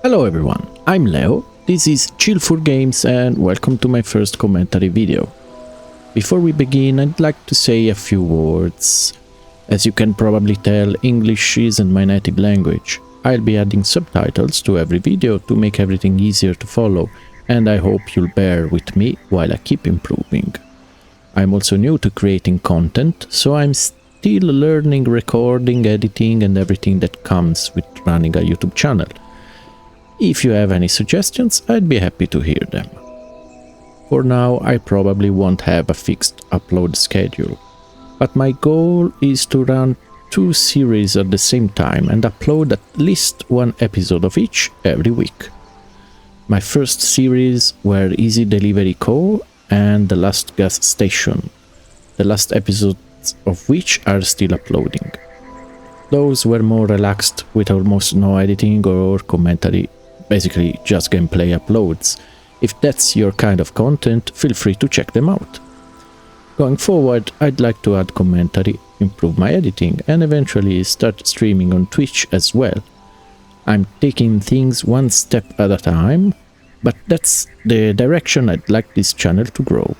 Hello everyone, I'm Leo, this is Chillful Games and welcome to my first commentary video. Before we begin, I'd like to say a few words. As you can probably tell, English isn't my native language. I'll be adding subtitles to every video to make everything easier to follow, and I hope you'll bear with me while I keep improving. I'm also new to creating content, so I'm still learning recording, editing and everything that comes with running a YouTube channel. If you have any suggestions, I'd be happy to hear them. For now, I probably won't have a fixed upload schedule, but my goal is to run 2 series at the same time and upload at least 1 episode of each every week. My first series were Easy Delivery Co. and The Last Gas Station, the last episodes of which are still uploading. Those were more relaxed with almost no editing or commentary, basically just gameplay uploads. If that's your kind of content, feel free to check them out. Going forward, I'd like to add commentary, improve my editing, and eventually start streaming on Twitch as well. I'm taking things one step at a time, but that's the direction I'd like this channel to grow.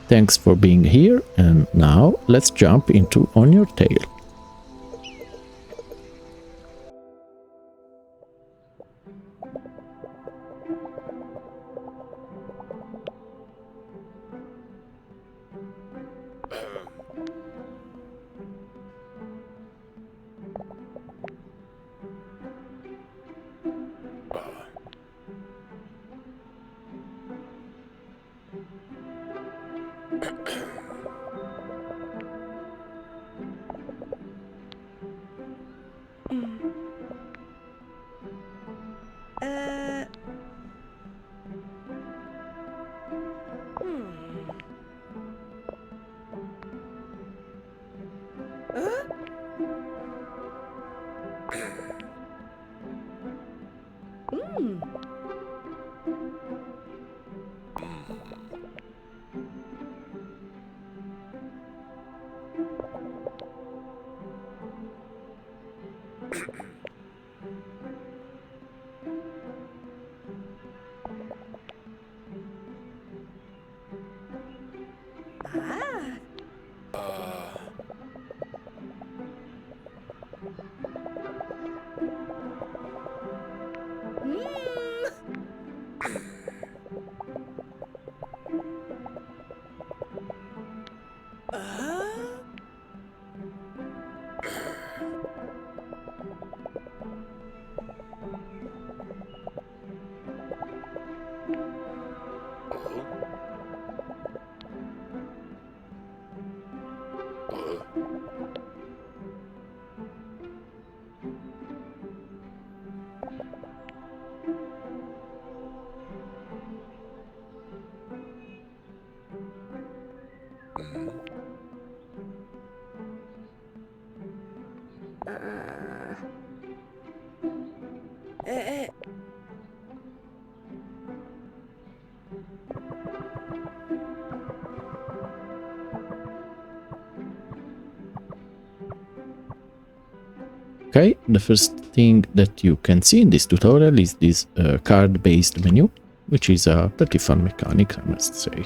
Thanks for being here, and now let's jump into On Your Tail. Okay, the first thing that you can see in this tutorial is this card-based menu, which is a pretty fun mechanic, I must say.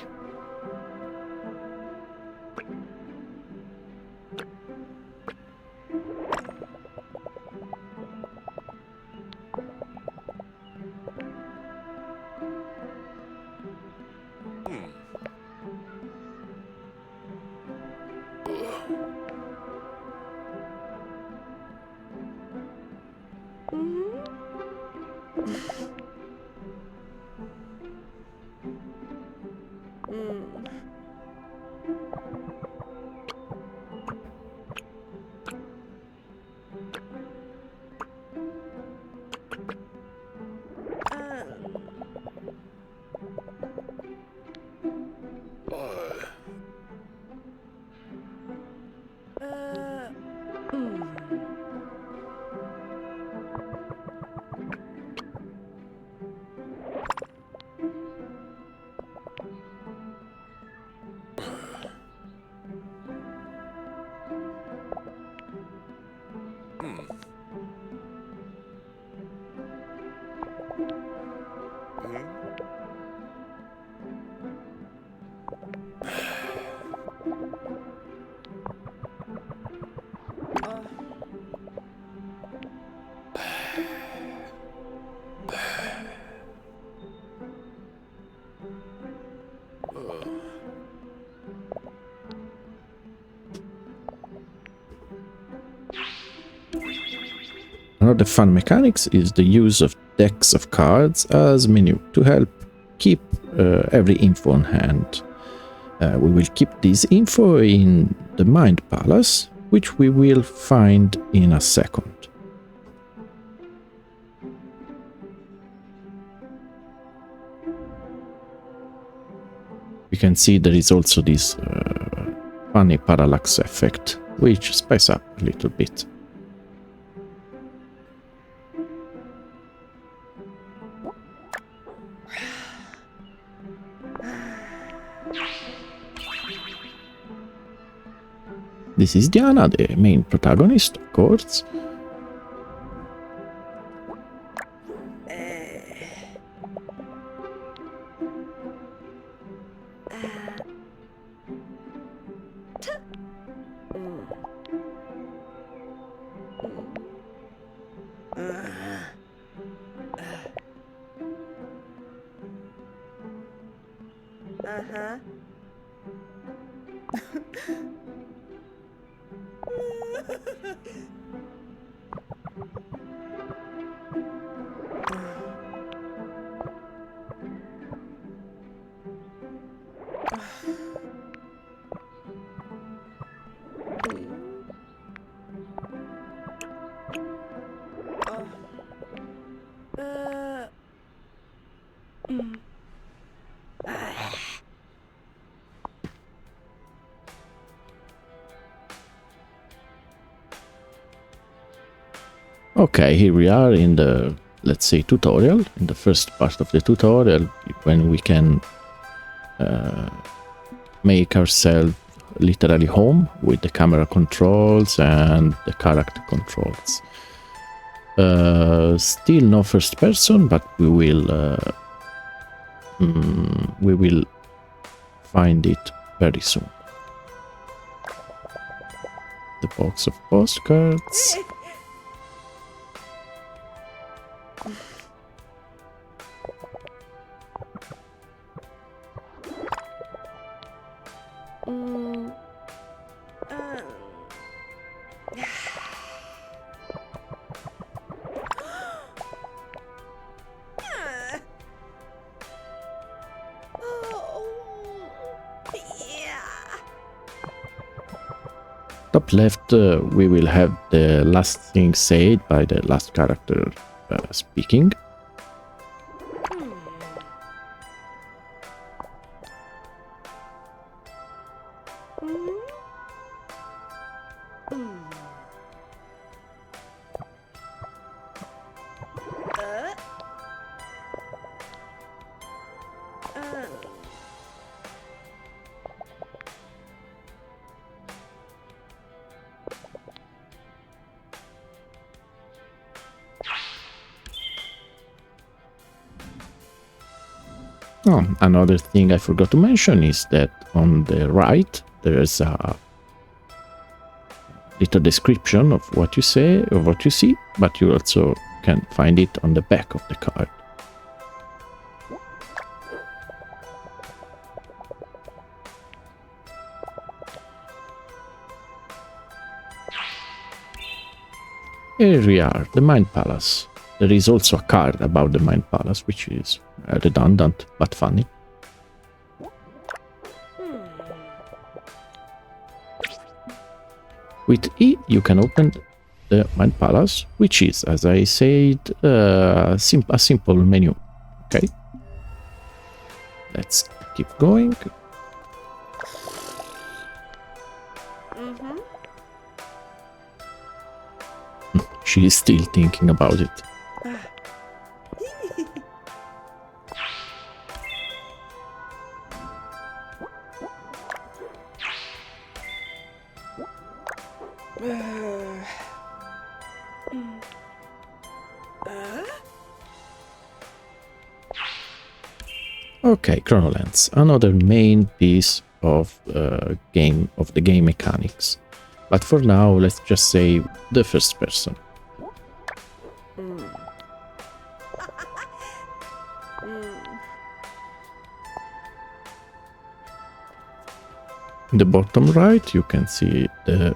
Another fun mechanics is the use of decks of cards as menu to help keep every info on hand. We will keep this info in the Mind Palace, which we will find in a second. You can see there is also this funny parallax effect, which spices up a little bit. This is Diana, the main protagonist, of course. Okay, here we are in the, let's say, tutorial, in the first part of the tutorial, when we can make ourselves literally home with the camera controls and the character controls. Still no first person, but we will find it very soon. The box of postcards. Top left, we will have the last thing said by the last character speaking. Oh, another thing I forgot to mention is that on the right there's a little description of what you say or what you see, but you also can find it on the back of the card. Here we are, the Mind Palace. There is also a card about the Mind Palace, which is redundant but funny. With E, you can open the Mind Palace, which is, as I said, a simple menu. Okay, let's keep going. She is still thinking about it. Okay, Chronolens, another main piece of the game mechanics. But for now, let's just say the first person. In the bottom right, you can see the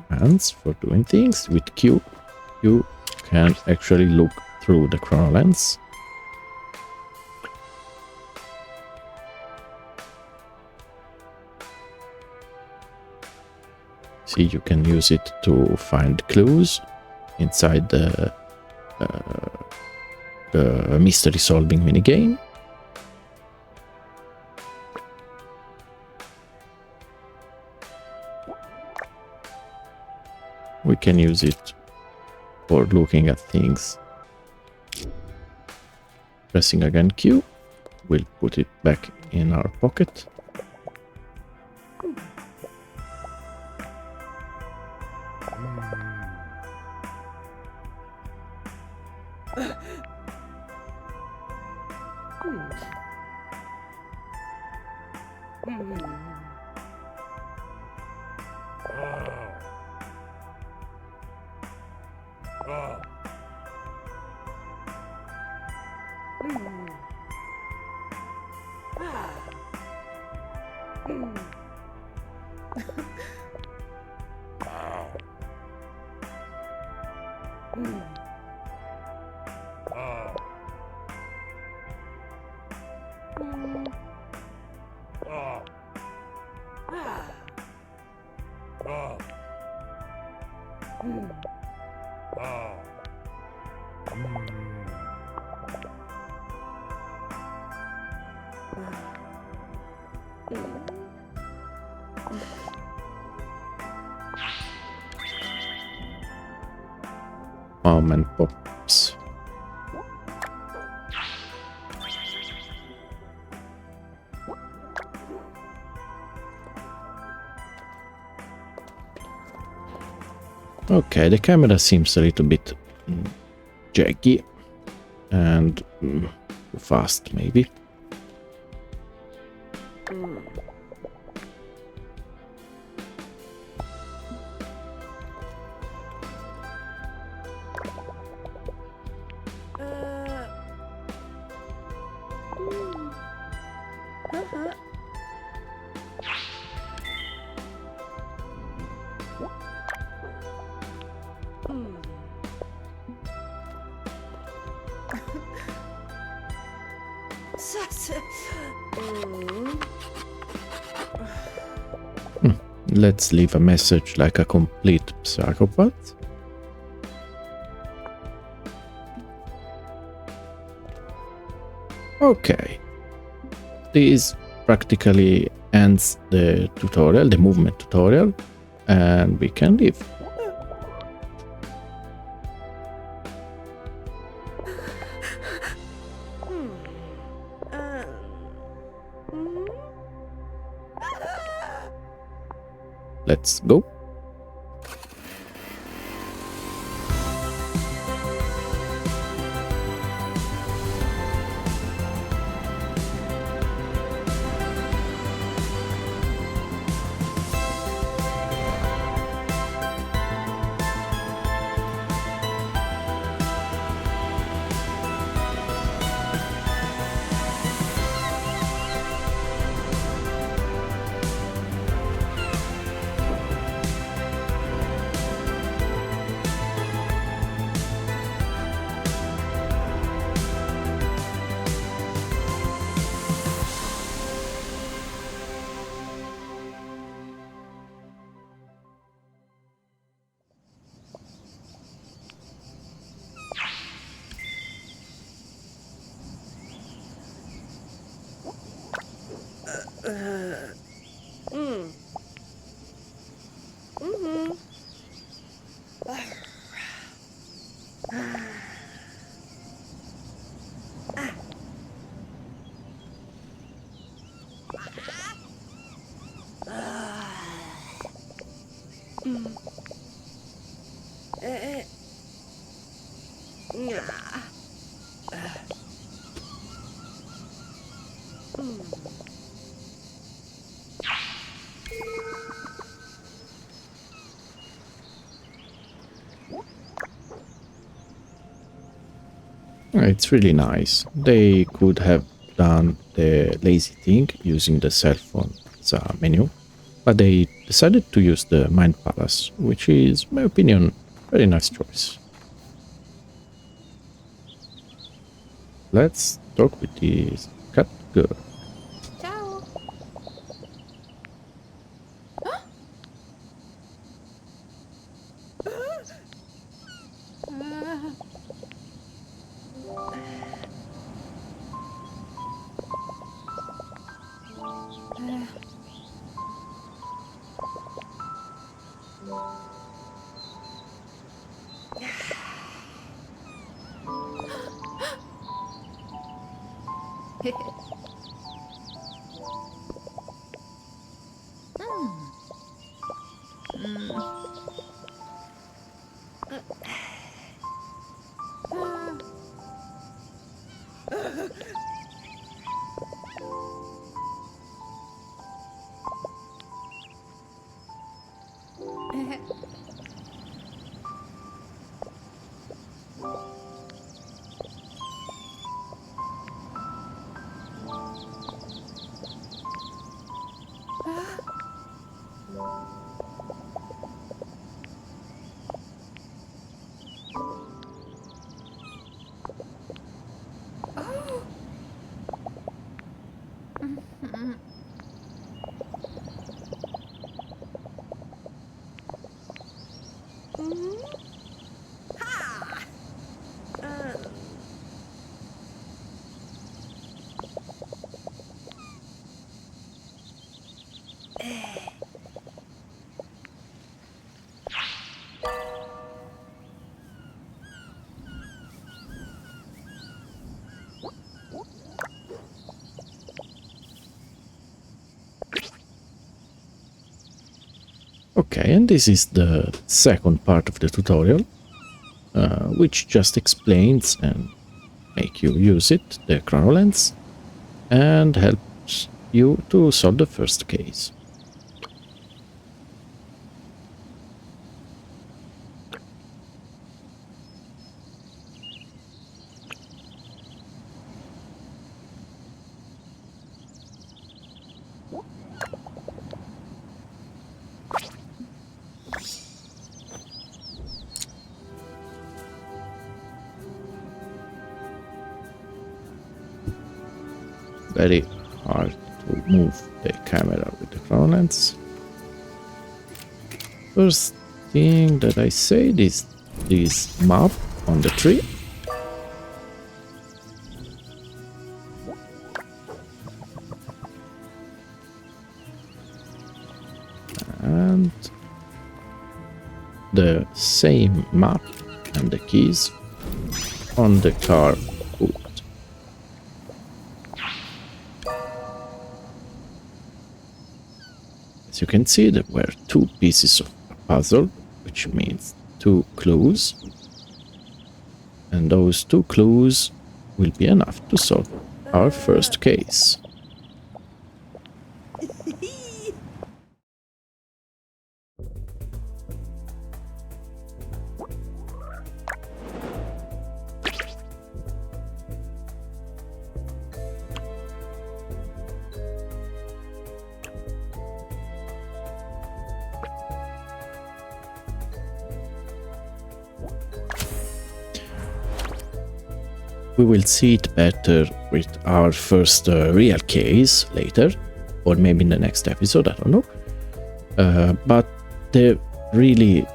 commands for doing things. With Q, you can actually look through the chrono lens. See, you can use it to find clues inside the mystery solving minigame. We can use it for looking at things. Pressing again Q will put it back in our pocket. And pops. Okay, the camera seems a little bit jaggy and too fast, maybe. Let's leave a message like a complete psychopath. Okay. This practically ends the tutorial, the movement tutorial, and we can leave. Let's go. It's really nice. They could have done the lazy thing using the cell phone as a menu, but they decided to use the Mind Palace, which is, in my opinion, very nice choice. let's talk with this cat girl. Ciao. Okay, and this is the second part of the tutorial, which just explains and make you use it, the chrono lens, and helps you to solve the first case. Very hard to move the camera with the chrono lens. First thing that I say is this map on the tree. And the same map and the keys on the car hood. As you can see, there were two pieces of a puzzle, which means two clues. And those two clues will be enough to solve our first case. We will see it better with our first real case later, or maybe in the next episode, I don't know. But the really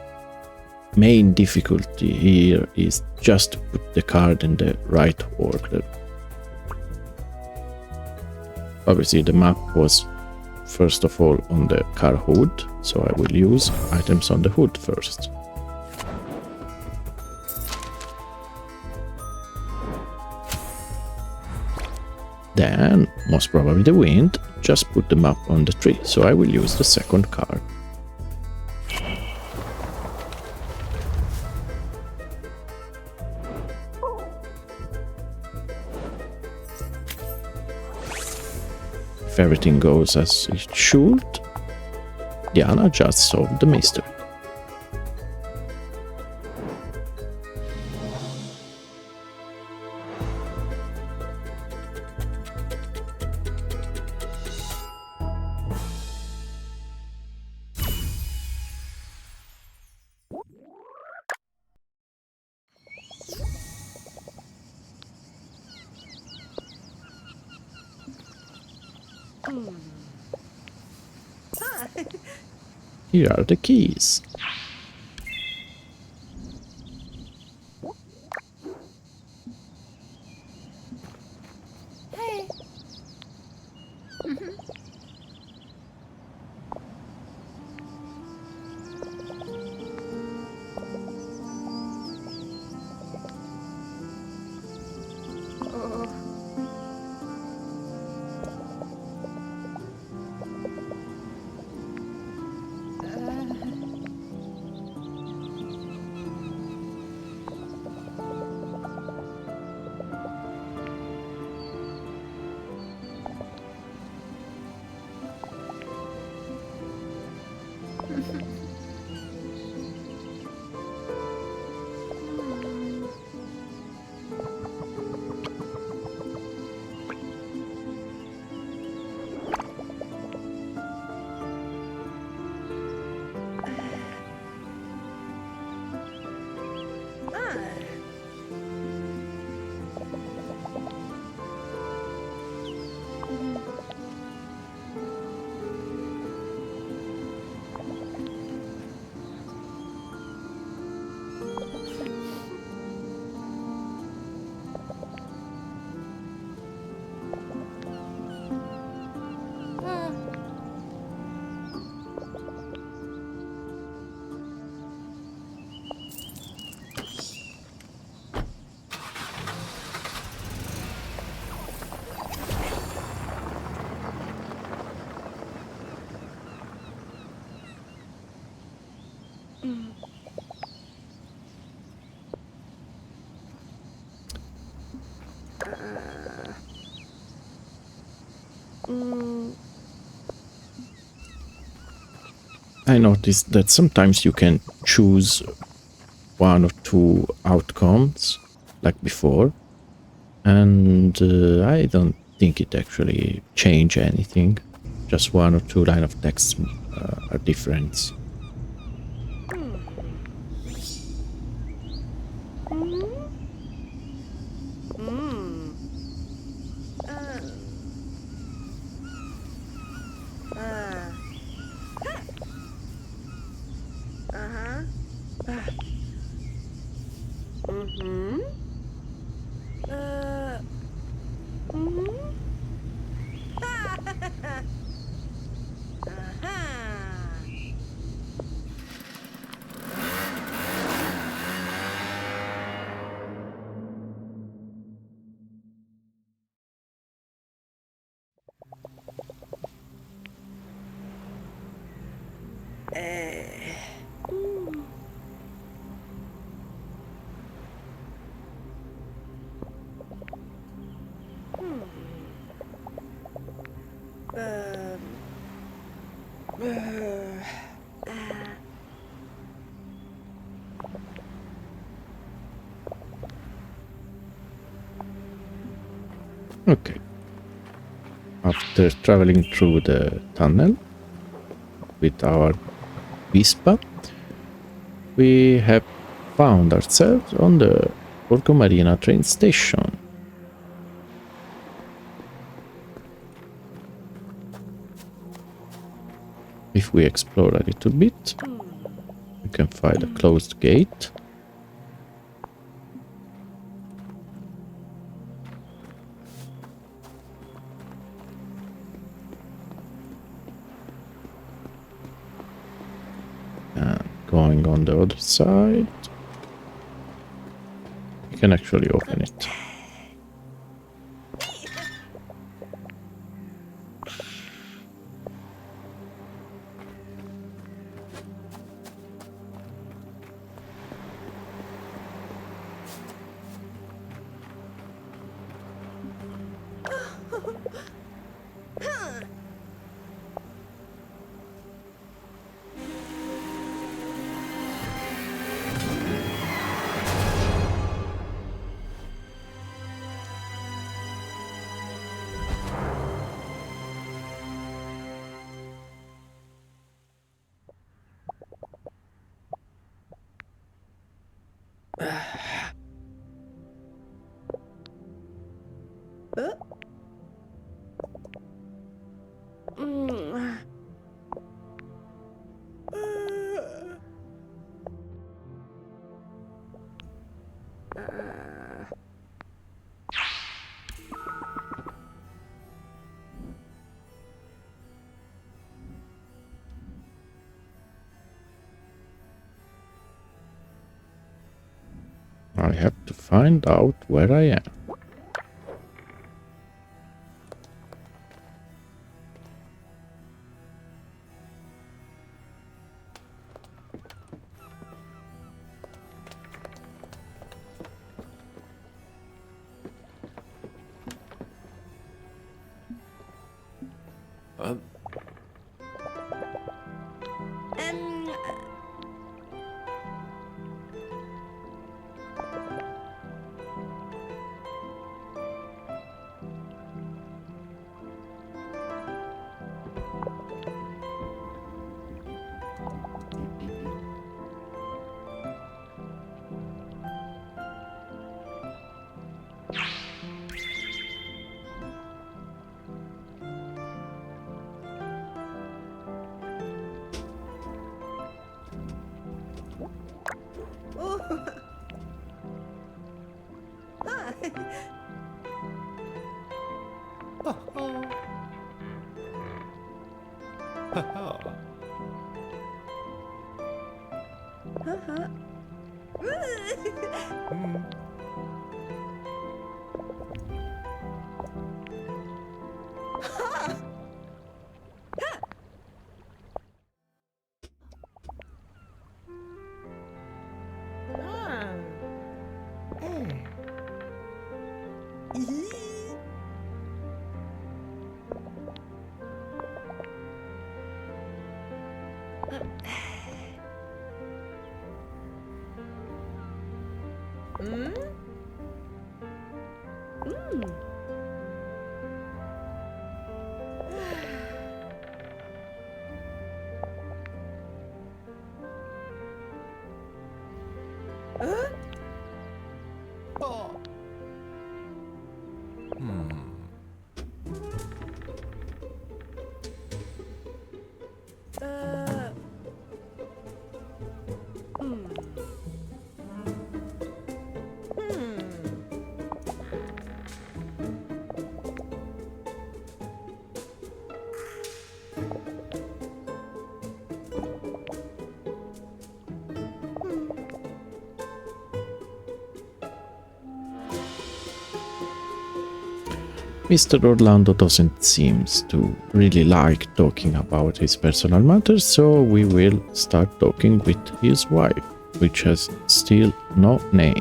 main difficulty here is just to put the card in the right order. Obviously the map was first of all on the car hood, so I will use items on the hood first. Then, most probably the wind, just put the map on the tree, so I will use the second card. If everything goes as it should, Diana just solved the mystery. Here are the keys. I noticed that sometimes you can choose one or two outcomes like before, and I don't think it actually change anything. Just one or two line of text are different. Okay. After traveling through the tunnel with our Vispa, we have found ourselves on the Borgo Marina train station. If we explore a little bit, we can find a closed gate. And going on the other side, we can actually open it. have to find out where I am. Mr. Orlando doesn't seem to really like talking about his personal matters, so we will start talking with his wife, which has still no name.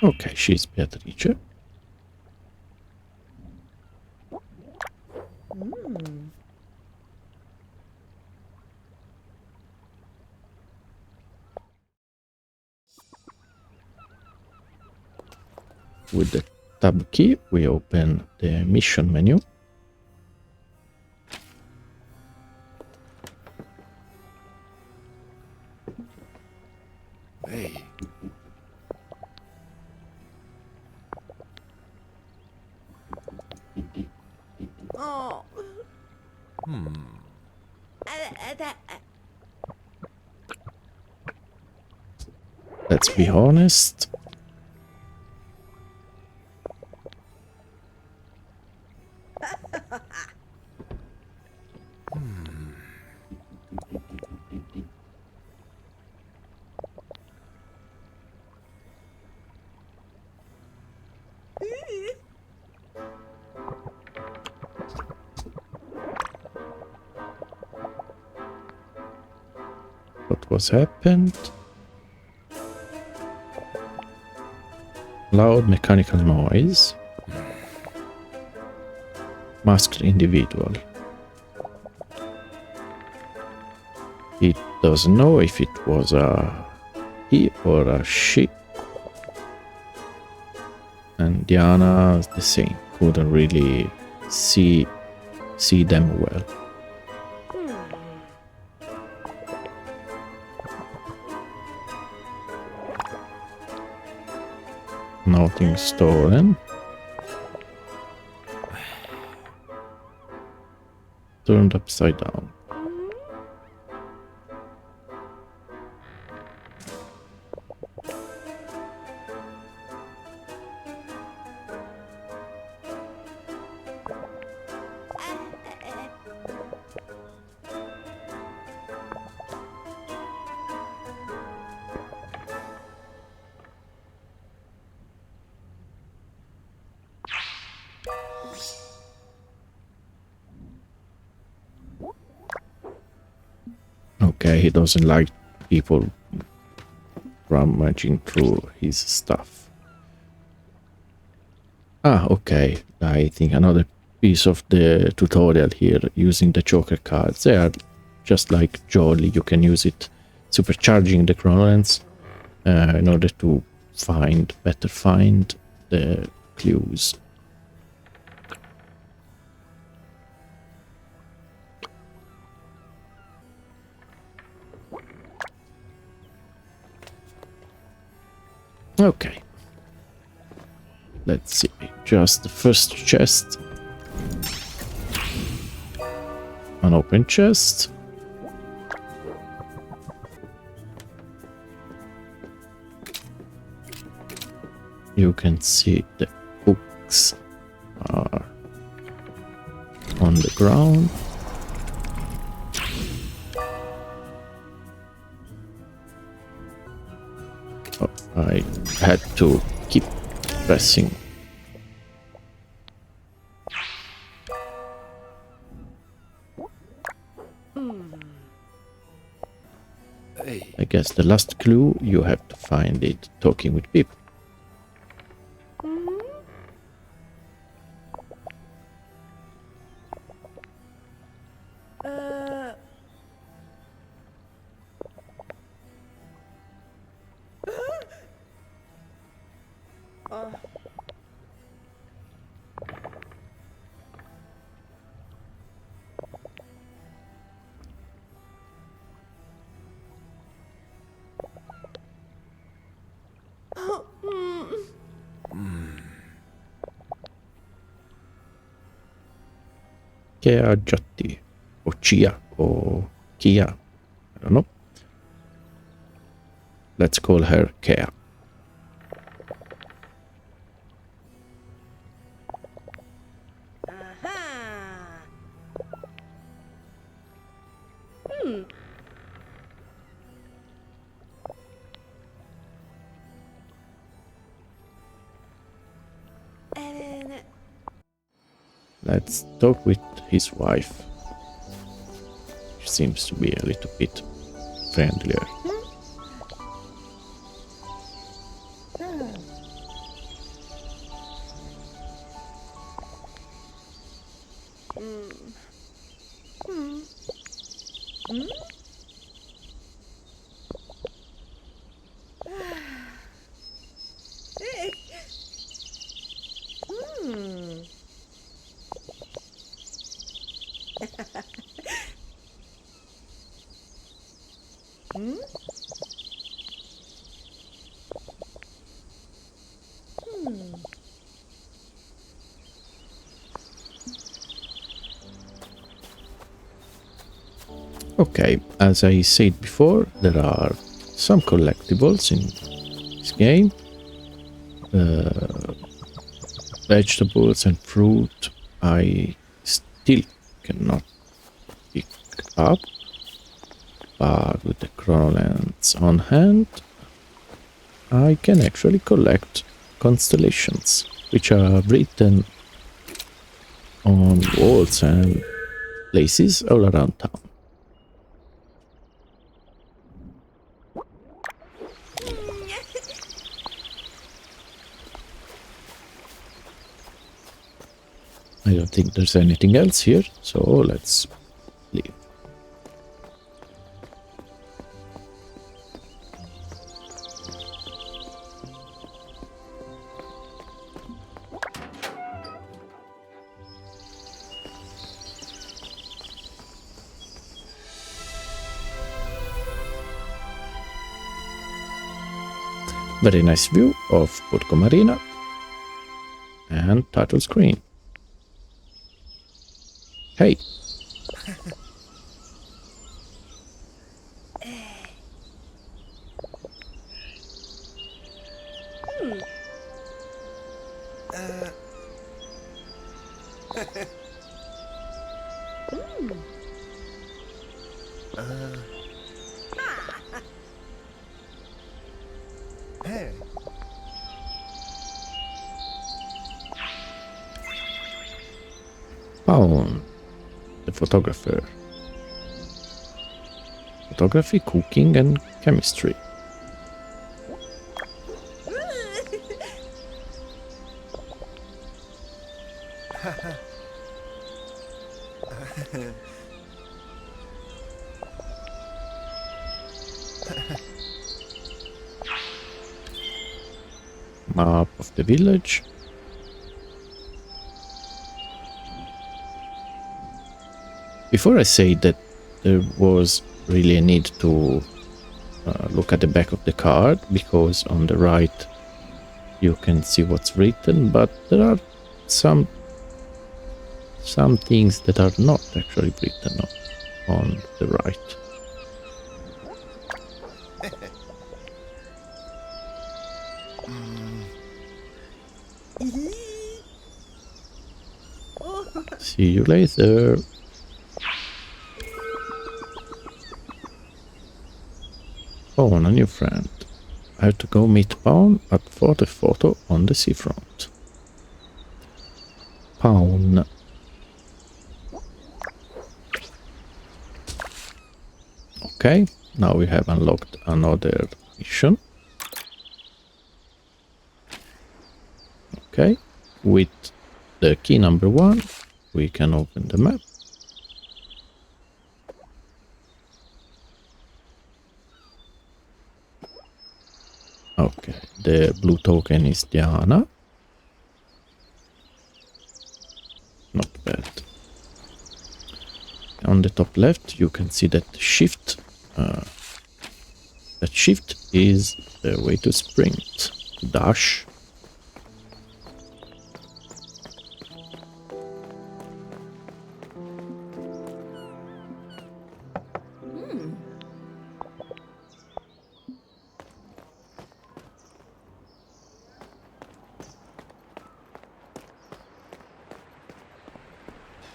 Okay, she's Beatrice. With the tab key, we open the mission menu. Hey. Oh. Let's be honest. What was happened? Loud mechanical noise. Masked individual. It doesn't know if it was a he or a she. And Diana the same. Couldn't really see them well. Nothing stolen. Turned upside down. Okay, he doesn't like people rummaging through his stuff. Ah, okay. I think another piece of the tutorial here using the choker cards. They are just like Jolly. You can use it supercharging the chronolens in order to better find the clues. Okay. Let's see. Just the first chest. An open chest. You can see the books are on the ground. Oh, I had to keep pressing. I guess the last clue, you have to find it talking with people. Kea Jatti, or Chia, or Kia, I don't know. Let's call her Kea. Let's talk with his wife. She seems to be a little bit friendlier. Okay, as I said before, there are some collectibles in this game. Vegetables and fruit I still cannot pick up, but with the chronolens on hand, I can actually collect constellations, which are written on walls and places all around town. I don't think there's anything else here, so let's leave. Very nice view of Borgo Marina and title screen. Hey. Found the photographer. The photography, cooking, and chemistry. Map of the village. Before I say that there was really a need to look at the back of the card, because on the right you can see what's written, but there are some things that are not actually written on the right. See you later. Pawn, a new friend. I have to go meet Pawn for the photo on the seafront. Pawn. Okay, now we have unlocked another mission. Okay, with the key number 1, we can open the map. Okay, the blue token is Diana. Not bad. On the top left, you can see that shift. That shift is the way to sprint. Dash.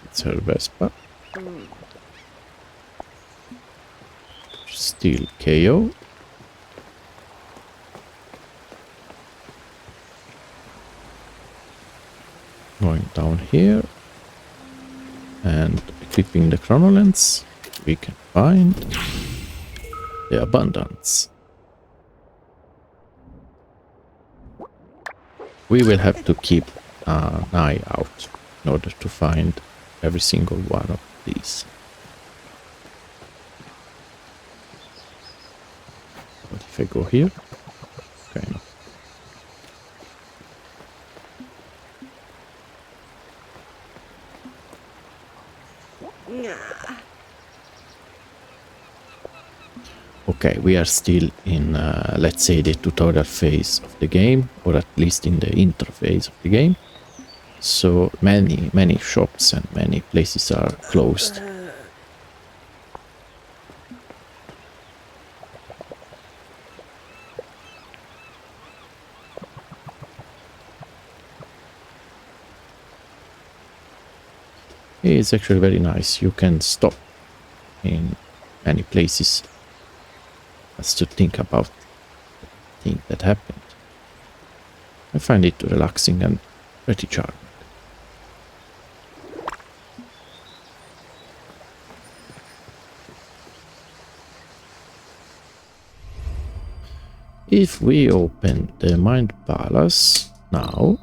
It's her Vespa. Still KO. Going down here and equipping the chronolens, we can find the abundance. We will have to keep an eye out in order to find every single one of these. What if I go here? Okay, no. Okay, we are still in, let's say, the tutorial phase of the game, or at least in the intro phase of the game. So many shops and many places are closed. It's actually very nice. You can stop in many places as to think about the thing that happened. I find it relaxing and pretty charming. If we open the Mind Palace now,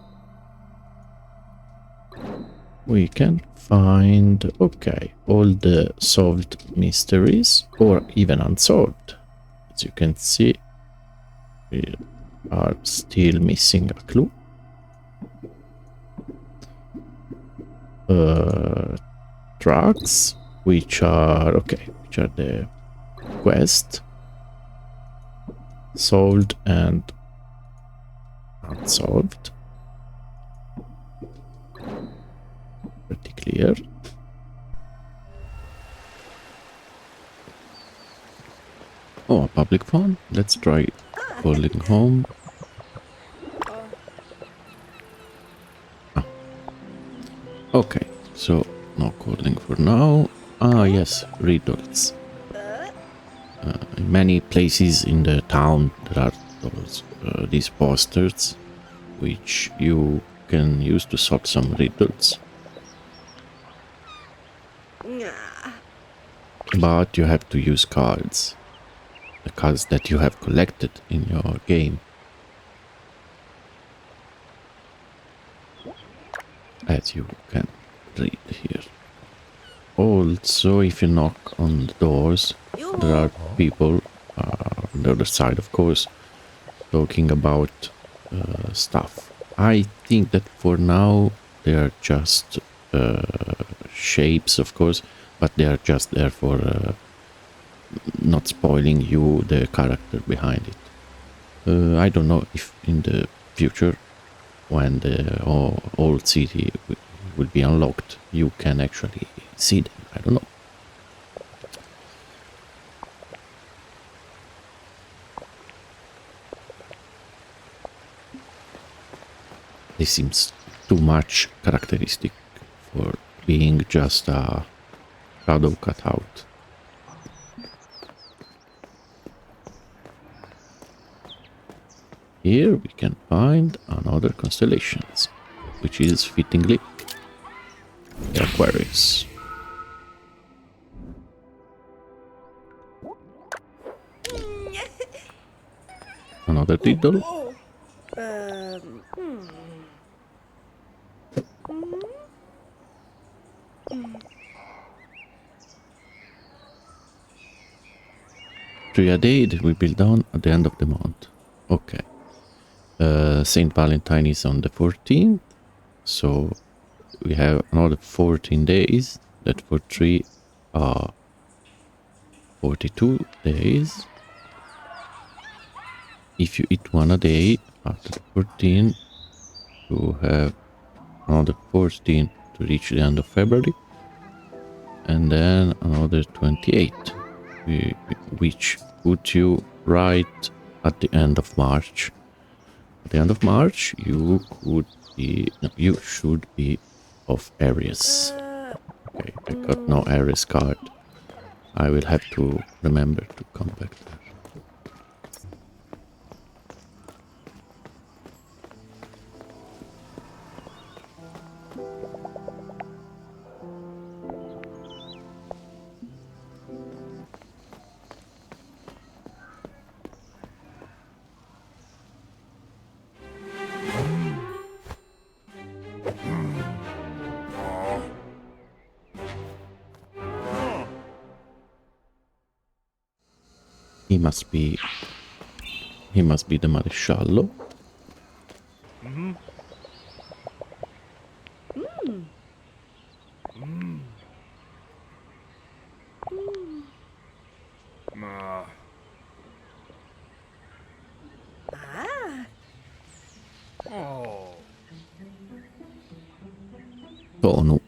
we can find, okay, all the solved mysteries, or even unsolved. As you can see, we are still missing a clue. Tracks, which are, okay, which are the quest, solved and unsolved. Pretty clear. Oh, a public phone. Let's try calling home. Ah. Okay, so no calling for now. Ah, yes, riddles. In many places in the town there are these posters which you can use to solve some riddles. but you have to use cards, the cards that you have collected in your game, as you can read here. Also, if you knock on the doors, there are people on the other side, of course, talking about stuff. I think that for now they are just shapes, of course, but they are just there for not spoiling you the character behind it. I don't know if in the future, when the old city will be unlocked, you can actually see them. I don't know. This seems too much characteristic for being just a shadow cutout. Here we can find another constellations, which is fittingly the Aquarius. Another title. A day that will be done at the end of the month. Okay. Saint Valentine is on the 14th, so we have another 14 days. That for 3 are 42 days. If you eat one a day after the 14, you have another 14 to reach the end of February, and then another 28, which put you right at the end of March. At the end of March, you could be, no, you should be of Aries. Okay, I got no Aries card. I will have to remember to come back there. He must be the Maresciallo. Tonu.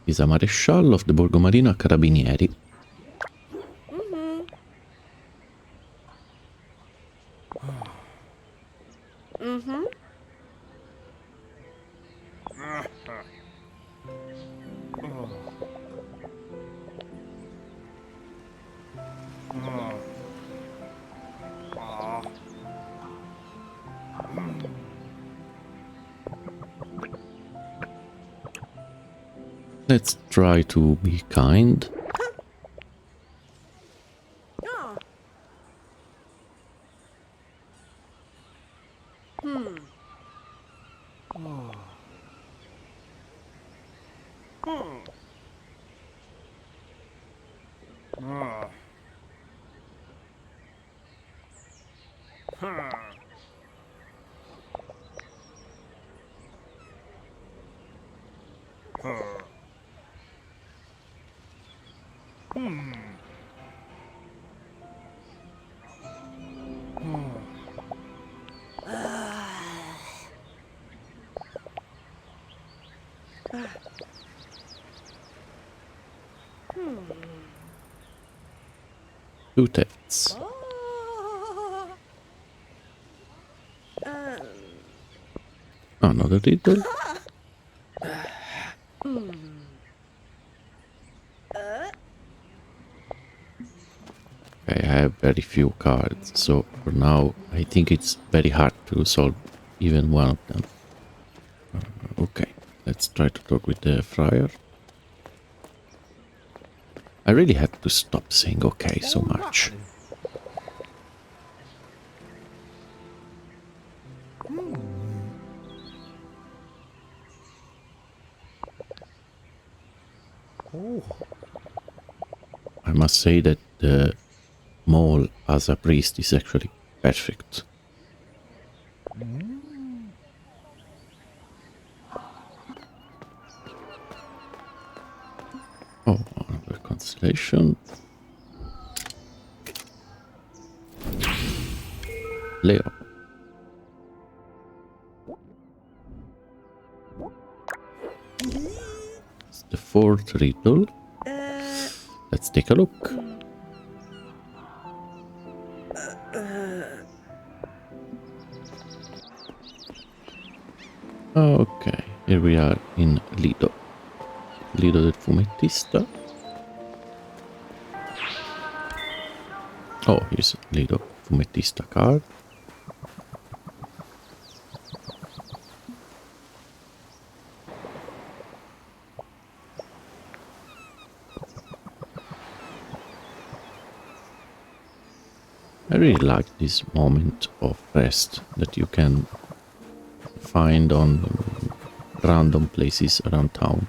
Is a Maresciallo of the Borgo Marina Carabinieri. Let's try to be kind. Two thefts. Another title. I have very few cards, so for now I think it's very hard to solve even one of them. Okay, Let's try to talk with the friar. I really had to stop saying okay so much. I must say that the mole as a priest is actually perfect. Oh, another constellation. Leo. It's the fourth riddle. Let's take a look. Okay, here we are in Lido. Lido del fumettista. Oh, here's Lido fumettista card. I really like this moment of rest that you can find on random places around town.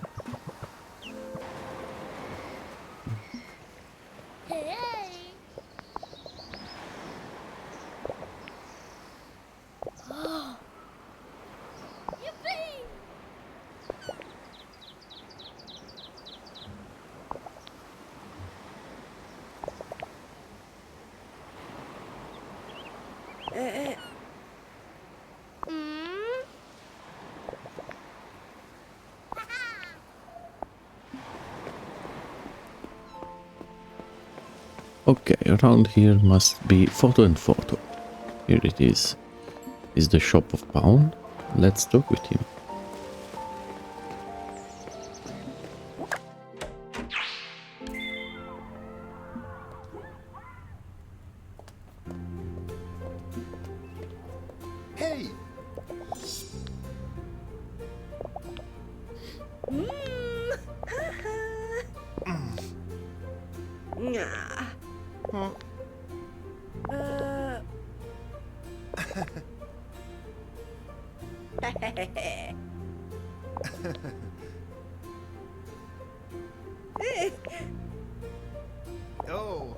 Okay, around here must be photo and photo. Here it is. Is the shop of Pound. Let's talk with him. Hey! Oh!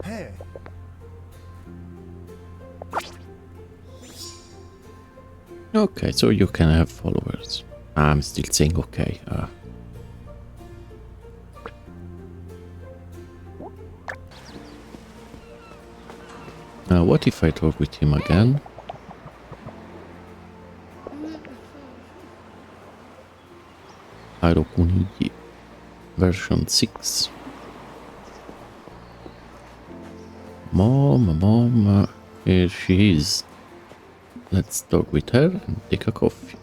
Hey! Okay, so you can have followers. I'm still saying okay. What if I talk with him again? Aero Kunigi version 6. Mom, here she is. Let's talk with her and take a coffee.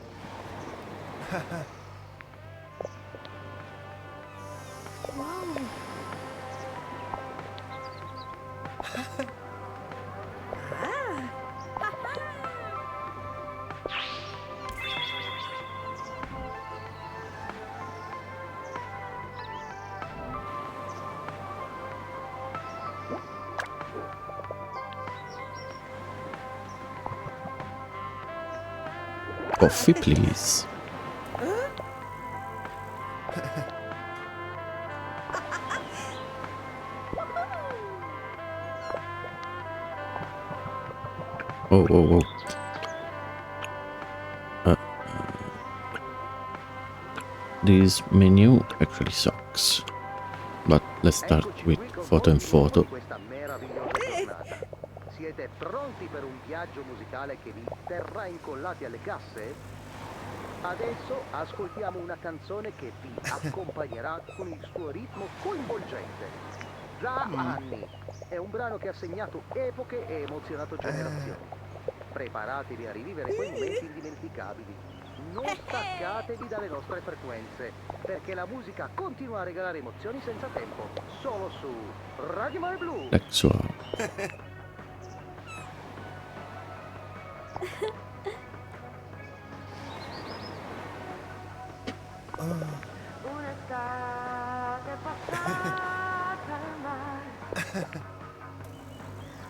Coffee, please. Oh. This menu actually sucks. But let's start with photo and photo. Siete pronti per un viaggio musicale che vi terrà incollati alle casse? Adesso ascoltiamo una canzone che vi accompagnerà con il suo ritmo coinvolgente. da anni. È un brano che ha segnato epoche e emozionato generazioni. Preparatevi a rivivere quei momenti indimenticabili. Non staccatevi dalle nostre frequenze, perché la musica continua a regalare emozioni senza tempo. Solo su Radio Mare Blu. Exo. Un'estate passata al mare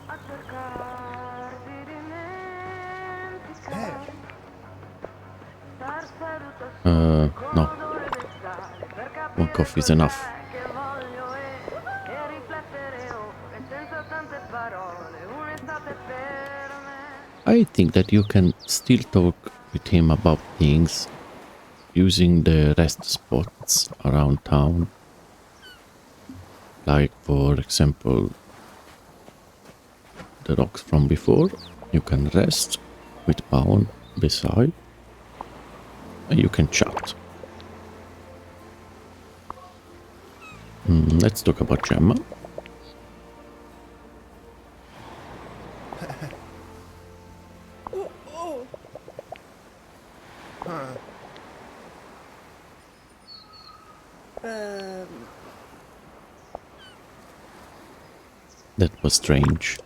a cercare di dimenticare. Star seduta No. sull'odore del sale per capire One coffee is cos'è enough. che voglio e riflettere ore senza tante parole. Un'estate per me. I think that you can still talk with him about things using the rest spots around town. Like, for example, the rocks from before. You can rest with Baon beside. And you can chat. Let's talk about Gemma. That was strange.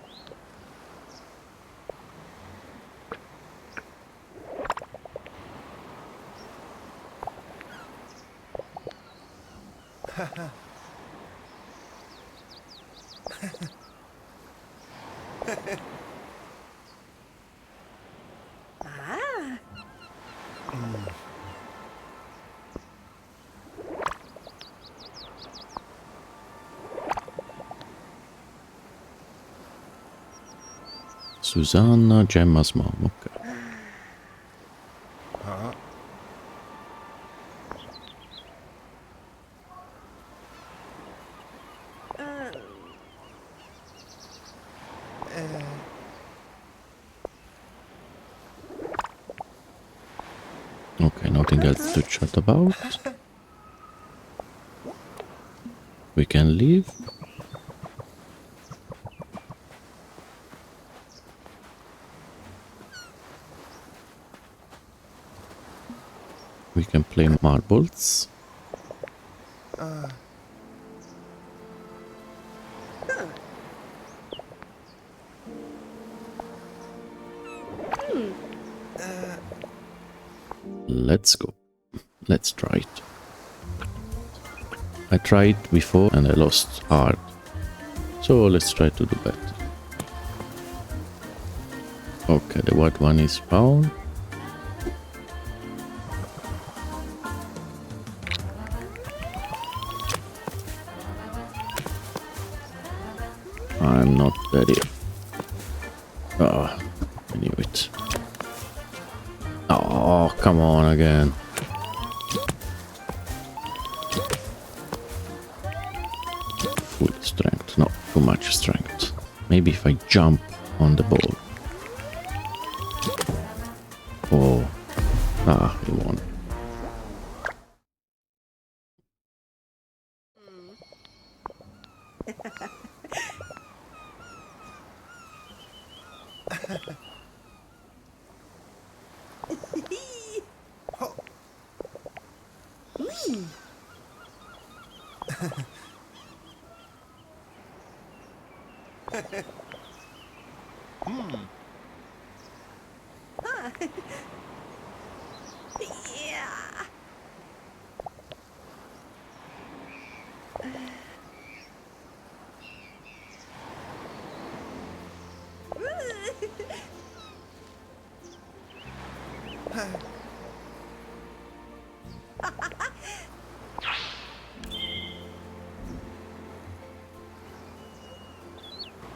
Susanna, Gemma's mom, okay. Okay, nothing else to chat about. We can leave. We can play marbles. Let's go. Let's try it. I tried before and I lost hard. So let's try to do better. Okay, the white one is found. I'm not ready. Oh, I knew it. Oh, come on again. Full strength, not too much strength. Maybe if I jump on the ball. Oh, he won.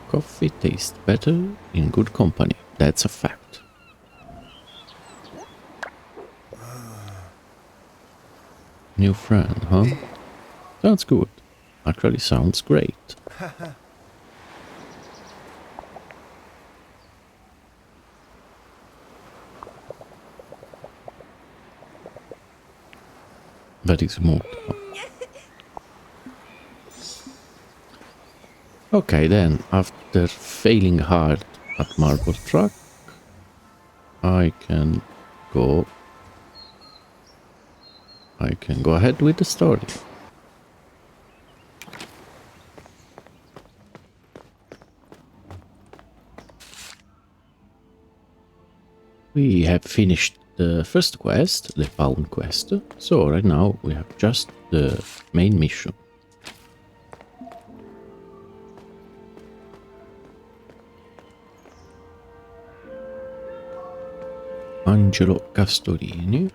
Coffee tastes better in good company. That's a fact. New friend, huh? Sounds good. Actually sounds great. That is moved. Okay, then, after failing hard at Marble Truck, I can go ahead with the story. We have finished the first quest, the Pound quest, so right now we have just the main mission. Angelo Castorini.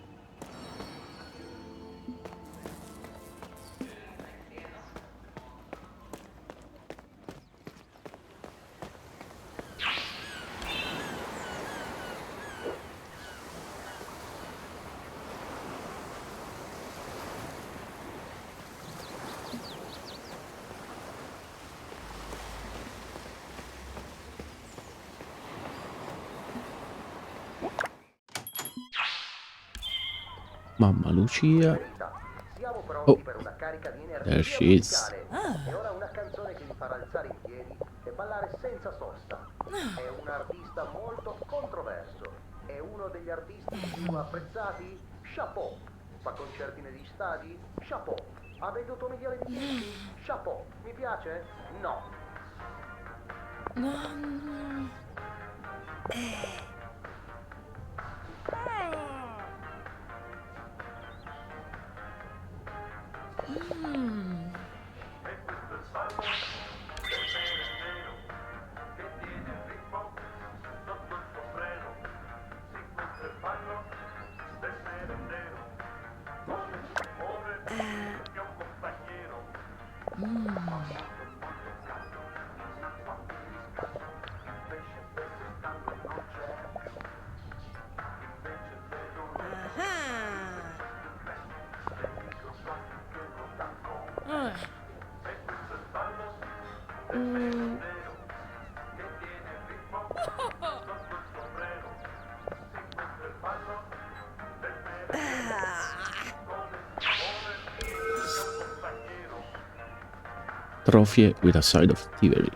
Mamma Lucia. Verità. Siamo Oh, pronti per una carica di there energia she is. musicale. E ora una canzone che vi farà alzare in piedi e ballare senza sosta. È un artista molto controverso. È uno degli artisti più apprezzati? Chapeau. Fa concerti negli stadi? Chapeau. Ha venduto milioni di dischi? Chapeau. Mi piace? No. Trophy with a side of thievery.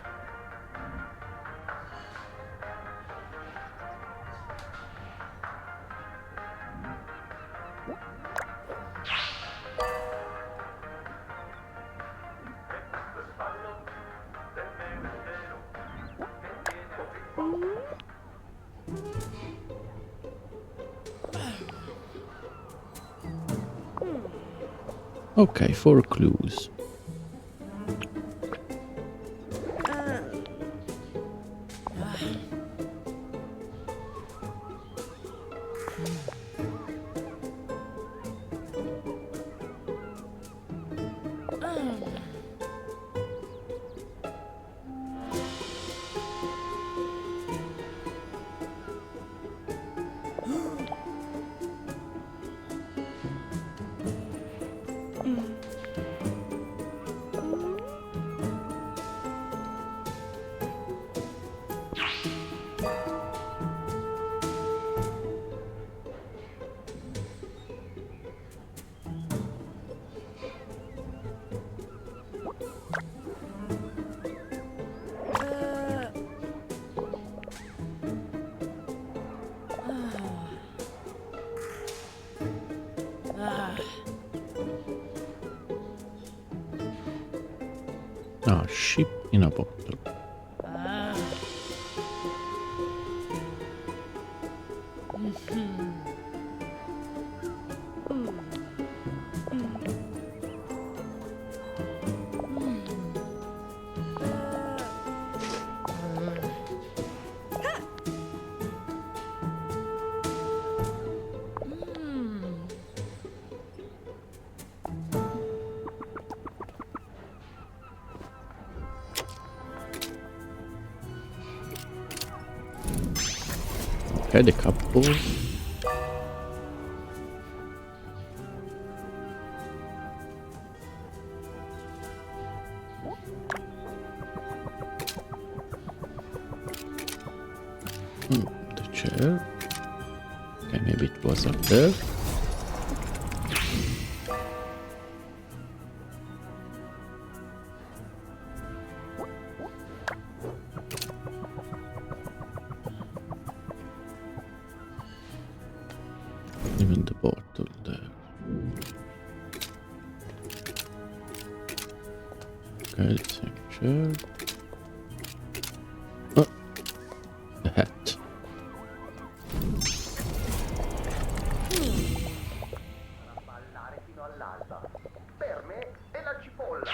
Okay, 4 clues. Ah, ship in a bottle. Okay, the couple. The chair. Okay, maybe it was up there. Okay, signature. Oh, the hat. Ballare fino all'alba. Per me è la cipolla.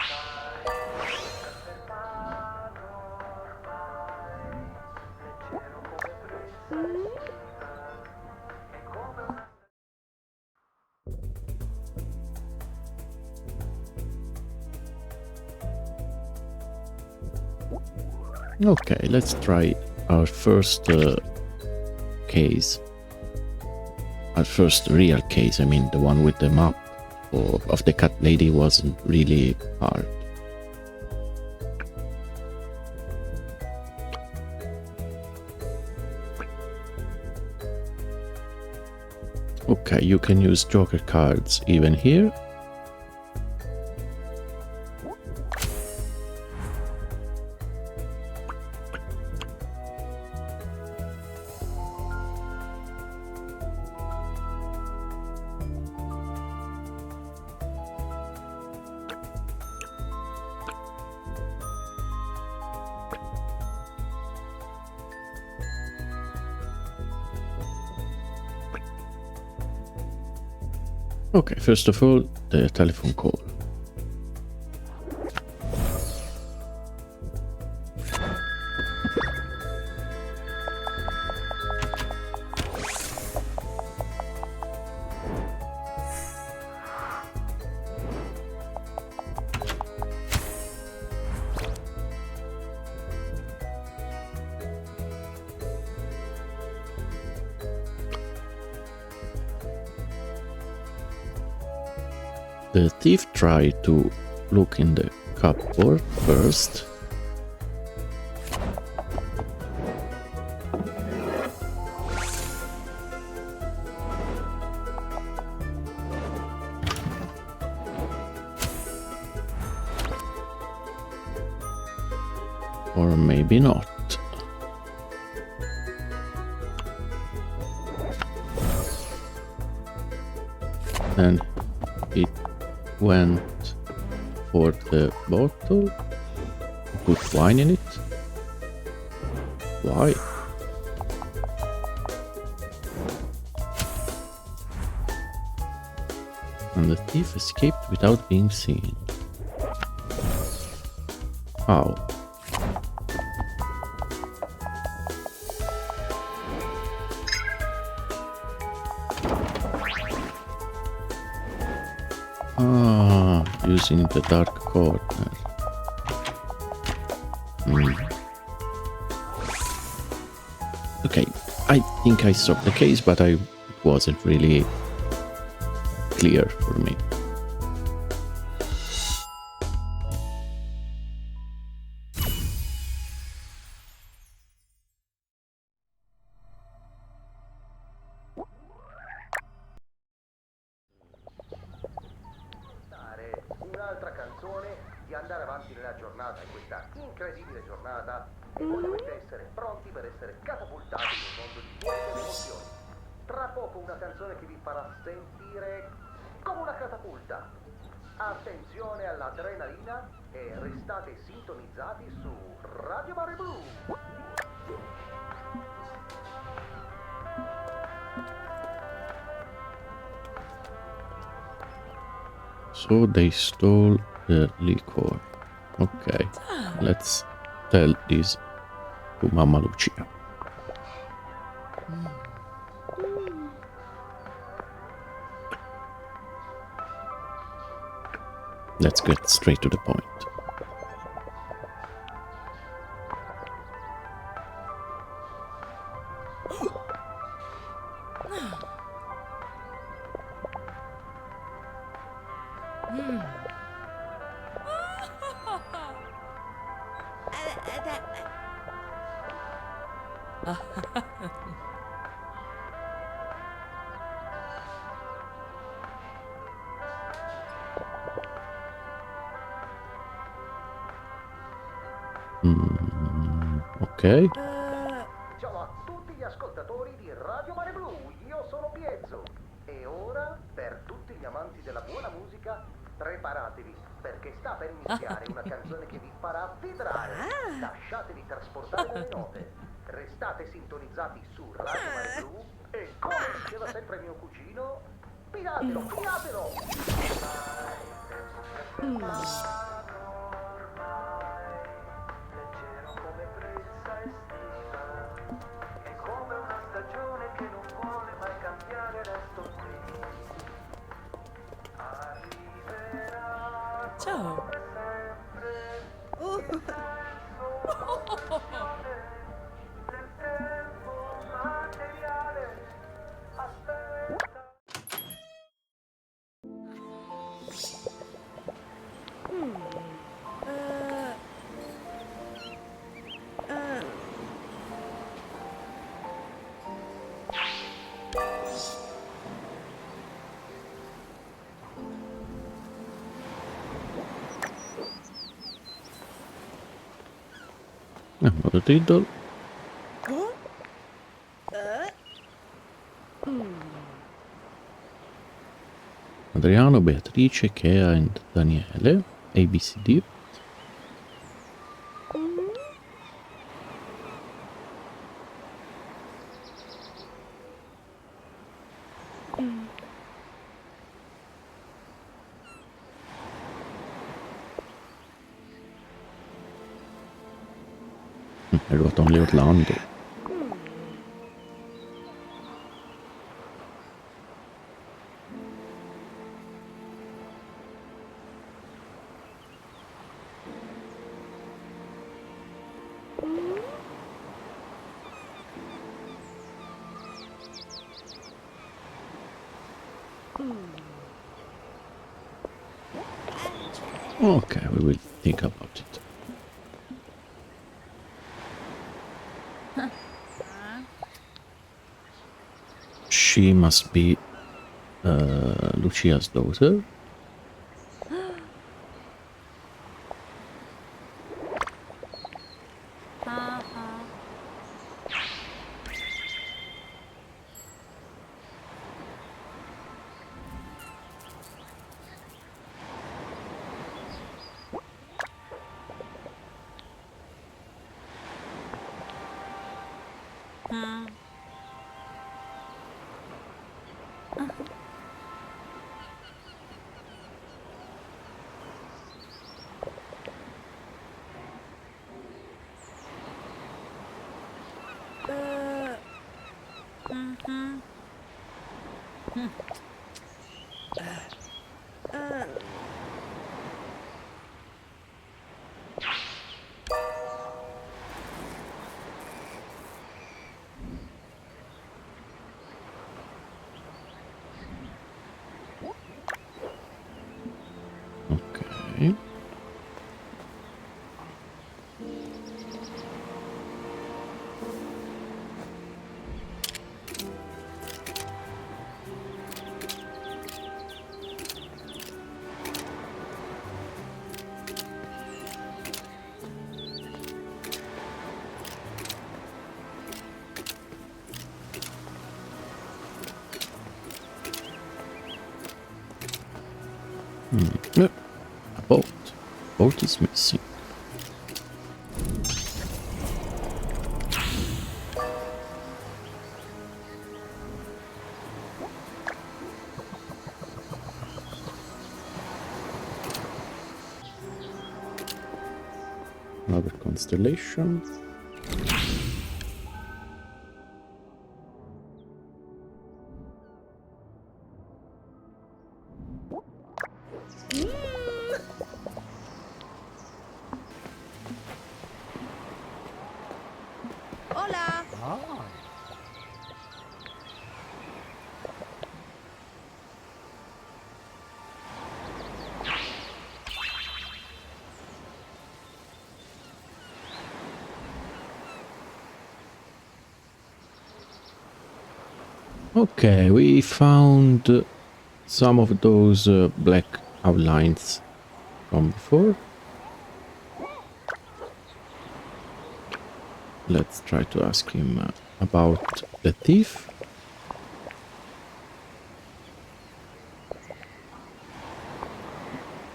Okay, let's try our first case. Our first real case, I mean the one with the map of the cat lady wasn't really hard. Okay, you can use joker cards even here. Okay, first of all, the telephone call. The thief tried to look in the cupboard first. Or maybe not. And it went for the bottle, put wine in it. Why? And the thief escaped without being seen. How? Using the dark corner. Okay, I think I solved the case, but it wasn't really clear for me. Un'altra canzone di andare avanti nella giornata, in questa incredibile giornata, e voi dovete essere pronti per essere catapultati nel mondo di tutte le emozioni. Tra poco una canzone che vi farà sentire come una catapulta. Attenzione all'adrenalina e restate sintonizzati su Radio Mare Blu. So they stole the liquor. Okay, let's tell this to Mamma Lucia. Let's get straight to the point. Ok. Ciao a tutti gli ascoltatori di Radio Mare Blu, io sono Piezzo. E ora, per tutti gli amanti della buona musica, preparatevi, perché sta per per iniziare una canzone che vi farà vibrare. Lasciatevi trasportare dalle note. Restate sintonizzati su Radio Mare Blu e come diceva sempre mio cugino, pilatelo, pilatelo! Leggero come brezza estiva, è come una stagione che non vuole mai cambiare, resto qui. Arriverà Ciao. sempre del tempo materiale. Aspetta. Another riddle. Adriano, Beatrice, Kea and Daniele. ABCD. I wrote only Orlando. Okay, we will think about it. She must be Lucia's daughter. Okay. No, a boat. Boat is missing. Another constellation. Hola. Okay, we found some of those black outlines from before. Let's try to ask him about the thief.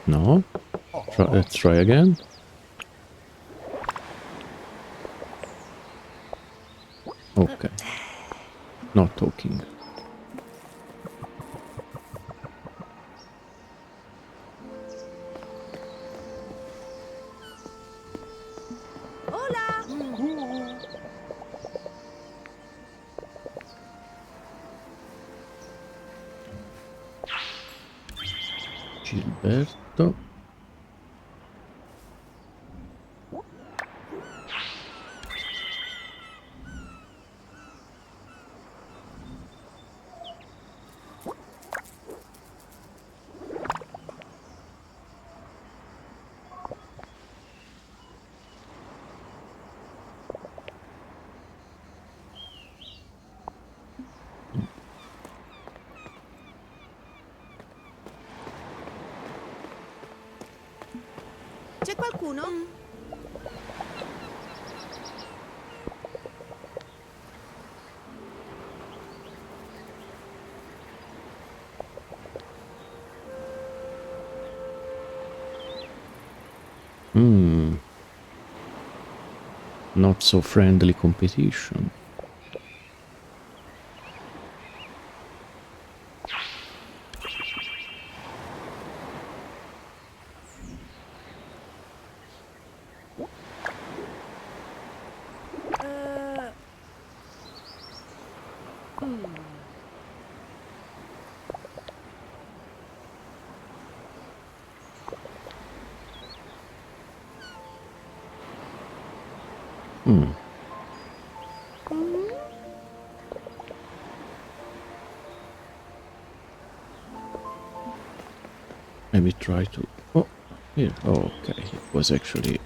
No? Let's try again. Okay. Not talking. Gilberto. C'è qualcuno? Not so friendly competition. Maybe try to... Oh, here. Oh, okay. It was actually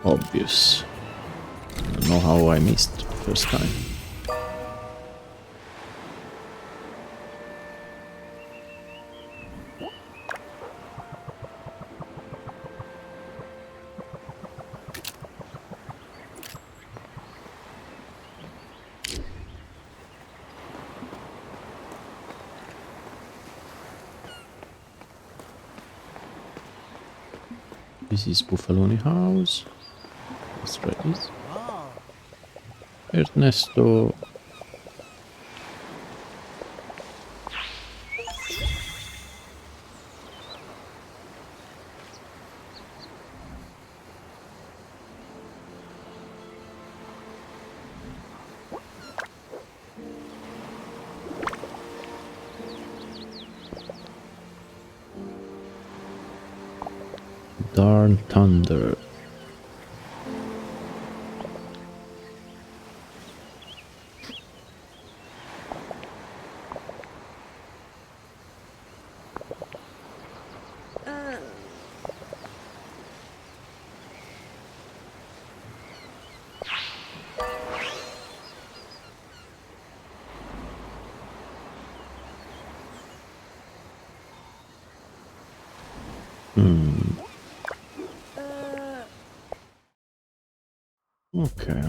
obvious. I don't know how I missed the first time. This is Buffaloni house. Let's try this. Ernesto. Darn thunder. Okay,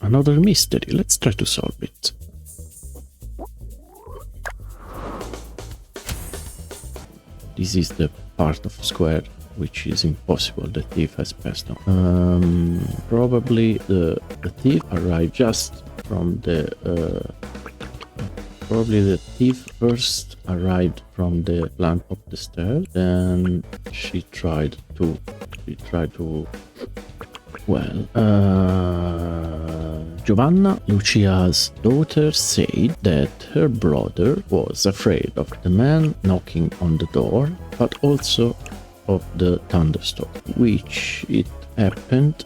another mystery. Let's try to solve it. This is the part of square which is impossible. The thief has passed on. Probably the thief arrived just from the. Probably the thief first arrived from the plant of the stairs. Then she tried to. Well, Giovanna, Lucia's daughter, said that her brother was afraid of the man knocking on the door, but also of the thunderstorm, which it happened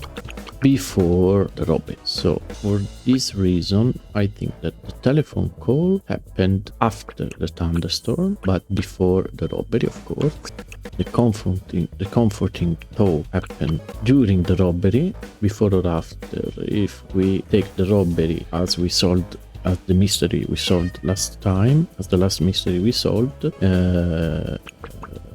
before the robbery. So for this reason, I think that the telephone call happened after the thunderstorm, but before the robbery, of course. The comforting talk happened during the robbery, before or after. If we take the robbery as we solved, as the mystery we solved last time, as the last mystery we solved,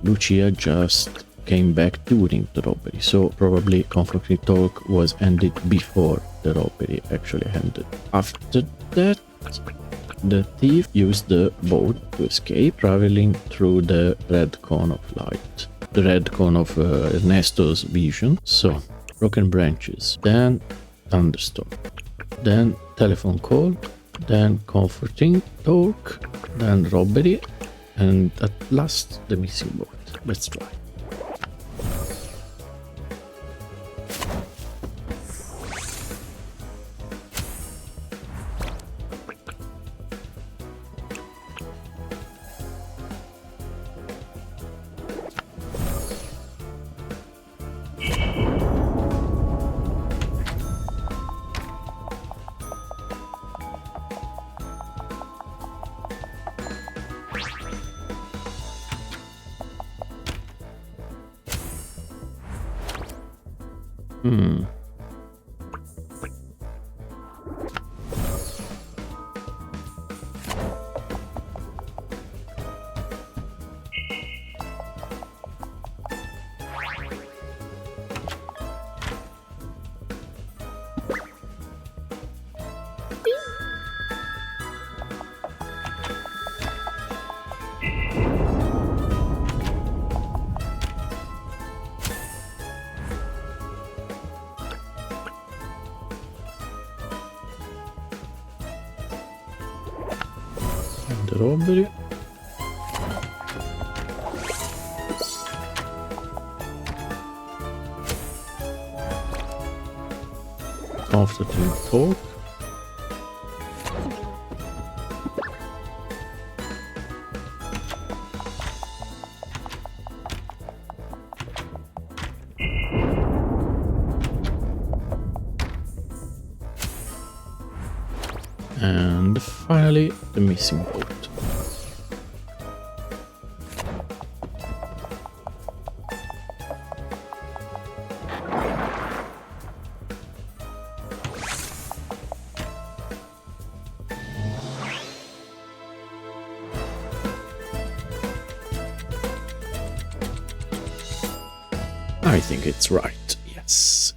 Lucia just came back during the robbery. So probably comforting talk was ended before the robbery actually ended. After that, the thief used the boat to escape, traveling through the red cone of light. the red cone of Ernesto's vision. So, broken branches, then thunderstorm, then telephone call, then comforting talk, then robbery, and at last the missing boat. Let's try. The robbery. Comforting talk. And finally, the missing boat. I think it's right, yes.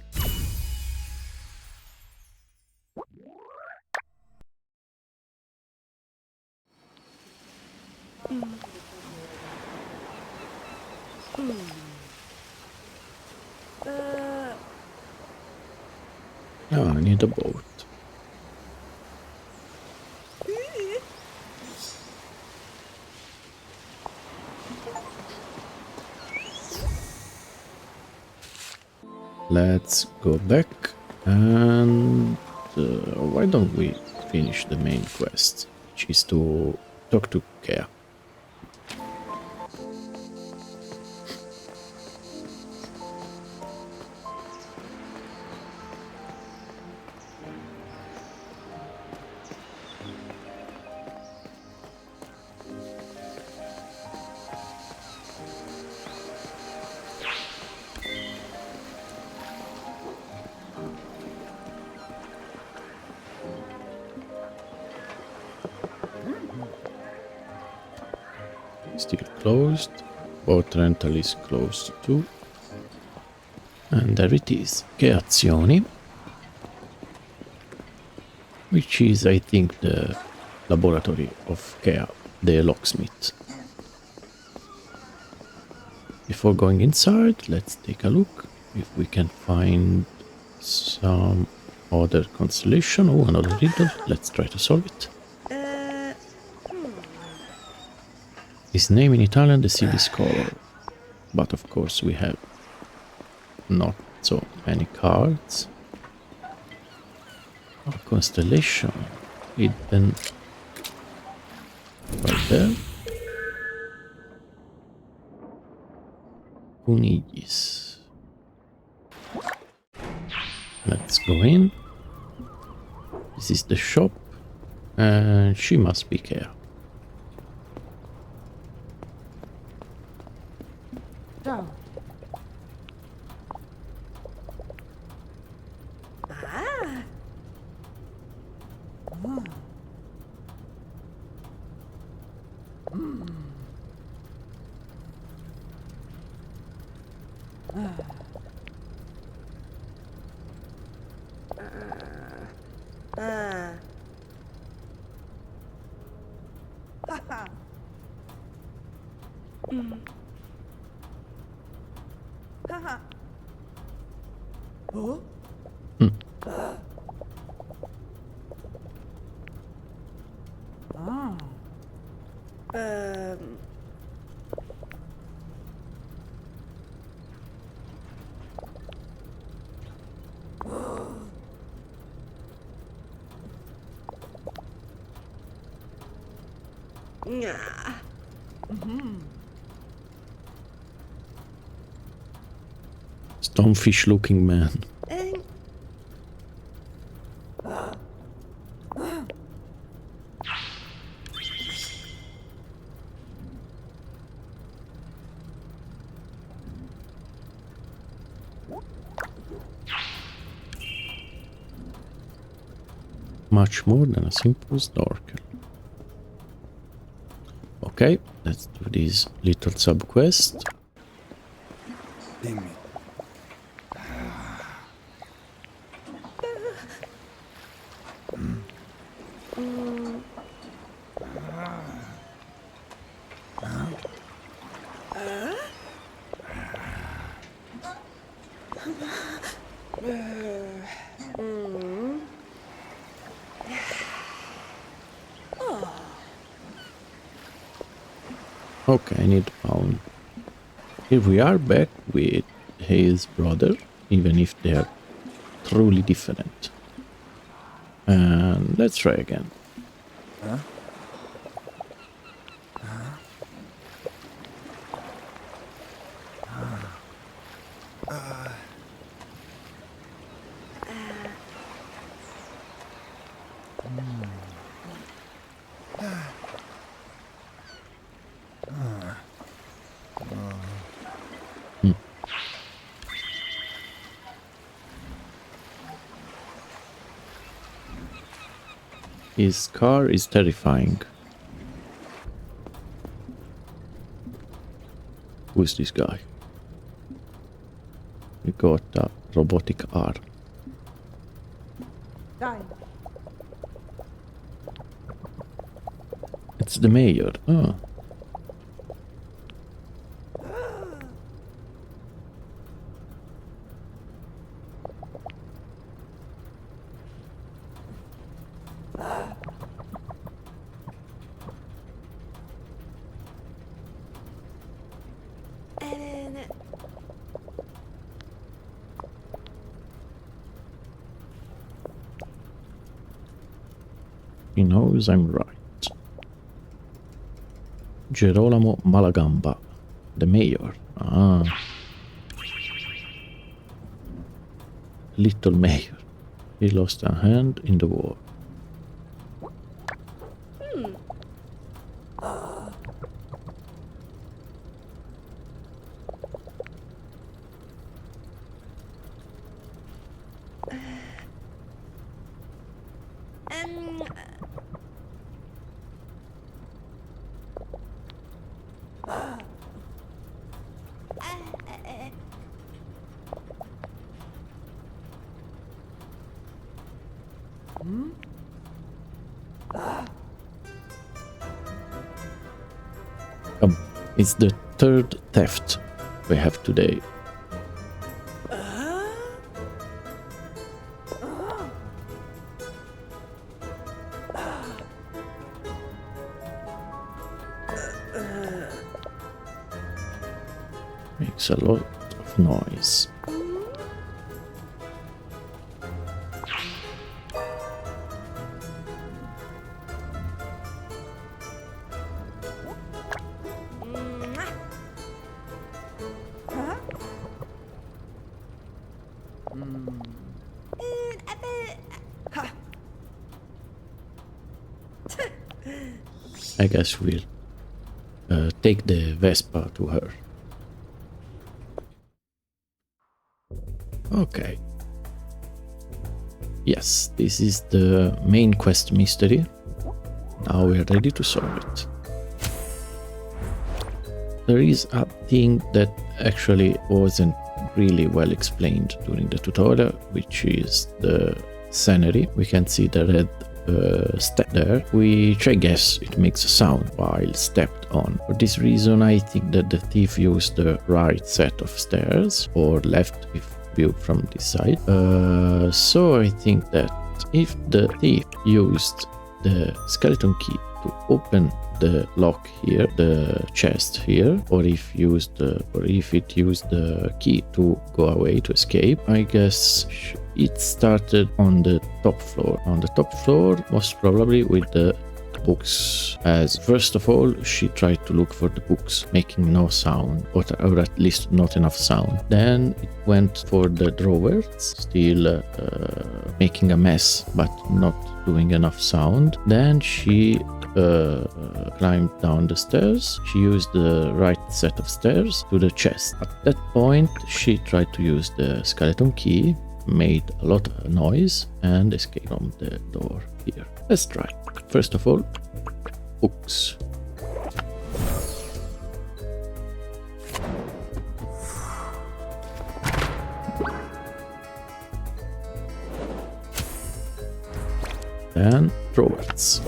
Oh, I need a boat. Let's go back and why don't we finish the main quest, which is to talk to Kea. Still closed. Boat rental is closed too. And there it is. Creazioni. Which is, I think, the laboratory of Kea, the locksmith. Before going inside, let's take a look if we can find some other constellation. Oh, another riddle. Let's try to solve it. His name in Italian, the sea scholar. But of course we have not so many cards. A constellation hidden right there. Punigis. Let's go in. This is the shop, and she must be Kea. Stonefish looking man. Much more than a simple snorkel. Okay, let's do this little sub-quest. Dimmi. Okay, I need pound. Here we are back with his brother, even if they are truly different. And let's try again. His car is terrifying. Who is this guy? We got a robotic arm. It's the mayor. Oh. He knows I'm right. Gerolamo Malagamba, the mayor. Ah. Little mayor. He lost a hand in the war. Come, it's the third theft we have today. Makes a lot of noise. I guess we'll take the Vespa to her. Okay. Yes, this is the main quest mystery. Now we are ready to solve it. There is a thing that actually wasn't really well explained during the tutorial, which is the scenery. We can see the red step there, which I guess it makes a sound while stepped on. For this reason, I think that the thief used the right set of stairs, or left if view from this side. So I think that if the thief used the skeleton key to open the lock here, the chest here, or if it used the key to go away, to escape, I guess it started on the top floor. On the top floor, most probably with the books, as first of all she tried to look for the books, making no sound, or at least not enough sound. Then it went for the drawers, still making a mess but not doing enough sound. Then she climbed down the stairs. She used the right set of stairs to the chest. At that point she tried to use the skeleton key, made a lot of noise, and escaped from the door here. Let's try. First of all, books. And drawers.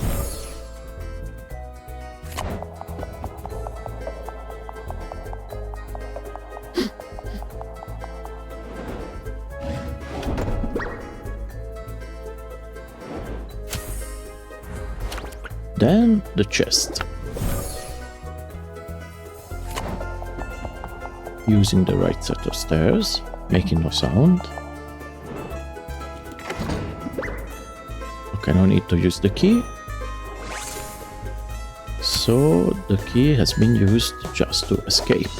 Then the chest. Using the right set of stairs, making no sound. Okay, no need to use the key. So the key has been used just to escape.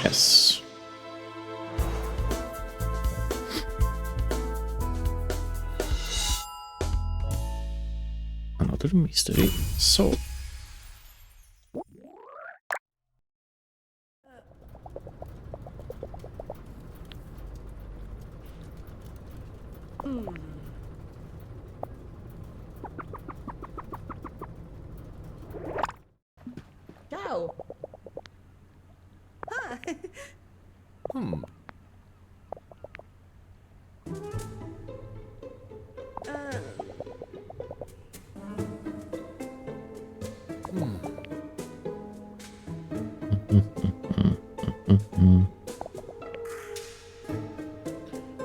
Yes. Another mystery solved. Ciao. Ah.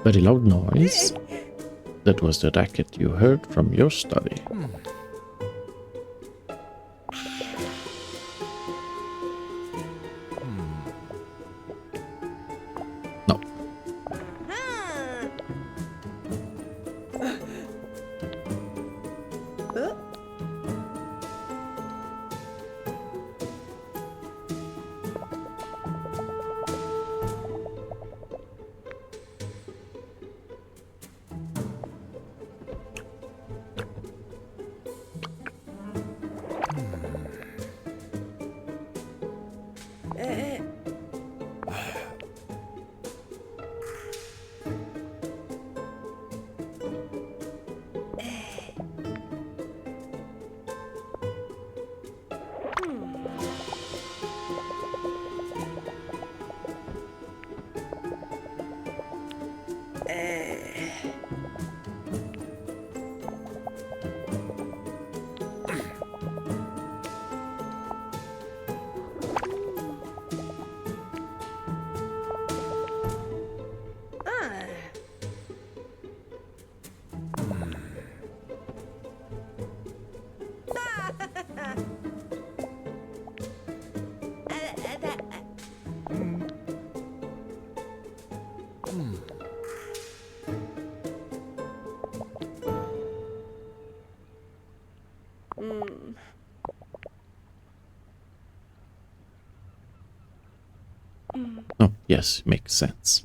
Very loud noise. That was the racket you heard from your study. No. Oh, yes, makes sense.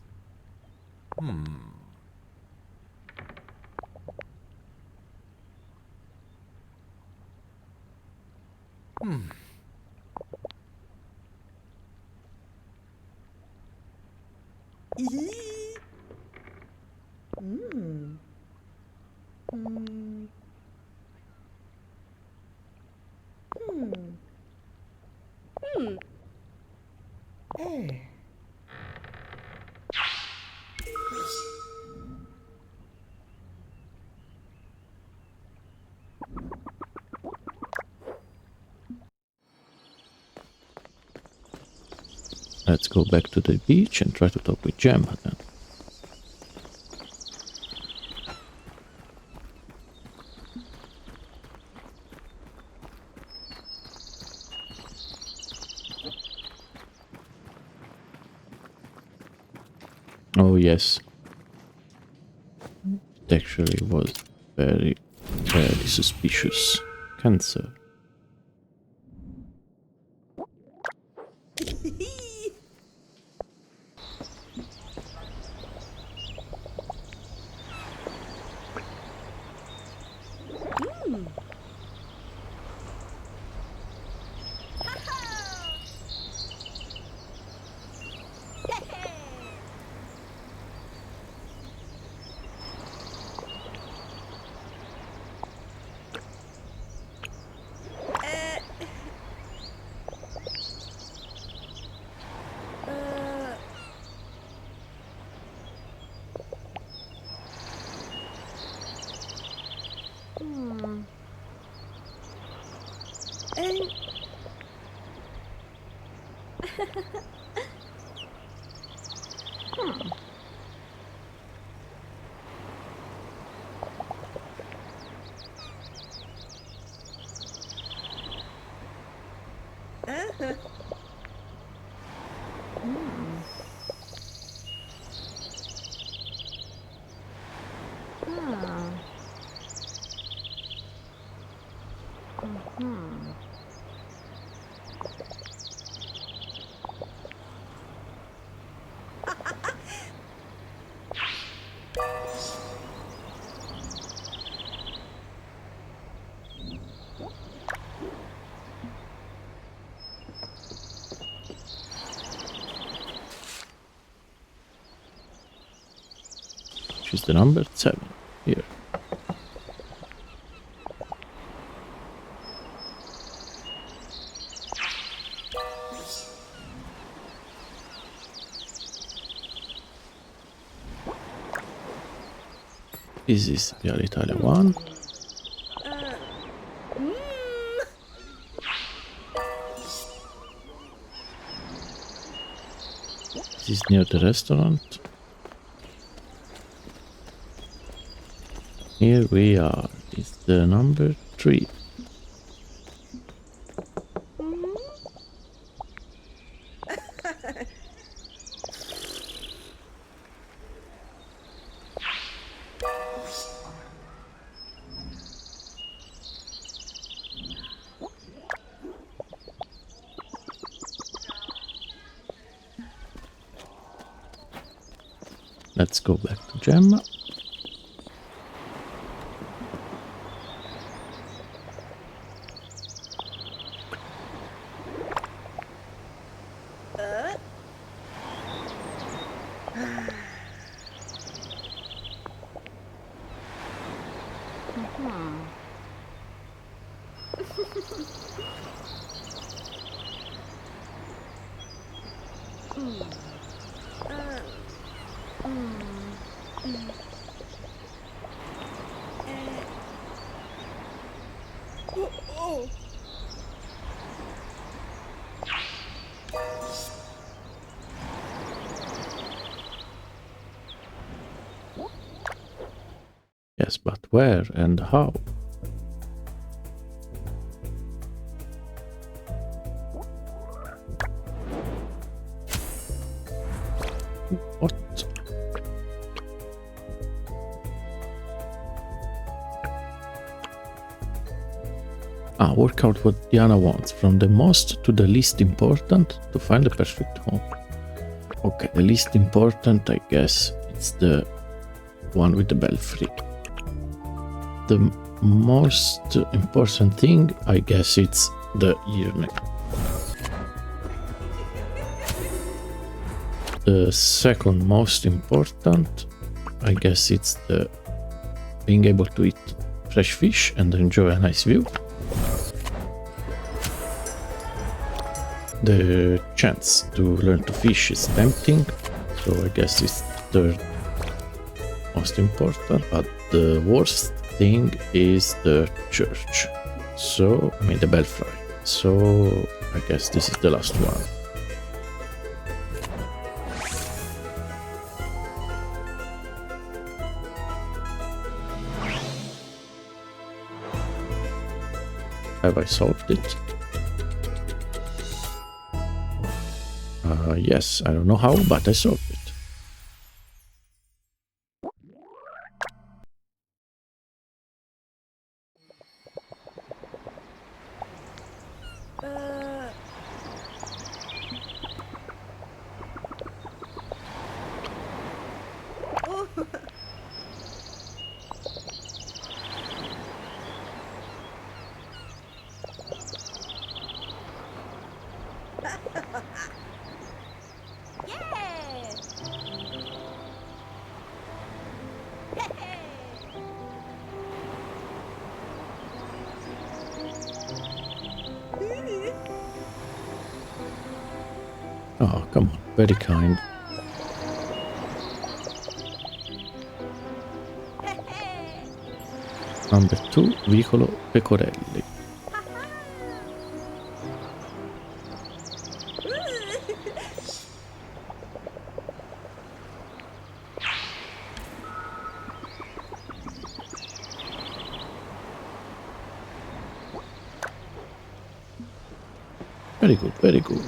Let's go back to the beach and try to talk with Gemma then. Oh yes. It actually was very, very suspicious. Cancer. She's the number 7 here. This is the Italia one. This is near the restaurant. Here we are. It's the number 3. Let's go back to Gemma. Yes, but where and how? What? Work out what Diana wants, from the most to the least important to find the perfect home. Okay, the least important, I guess, it's the one with the belfry. The most important thing, I guess, it's the earneck. The second most important, I guess, it's the being able to eat fresh fish and enjoy a nice view. The chance to learn to fish is tempting, so I guess it's the most important, but the worst thing is the church. So, I mean the belfry. So, I guess this is the last one. Have I solved it? Yes, I don't know how, but I solved it. Oh. Oh, come on, very kind. Number 2, Vicolo Pecorelli. Very good, very good.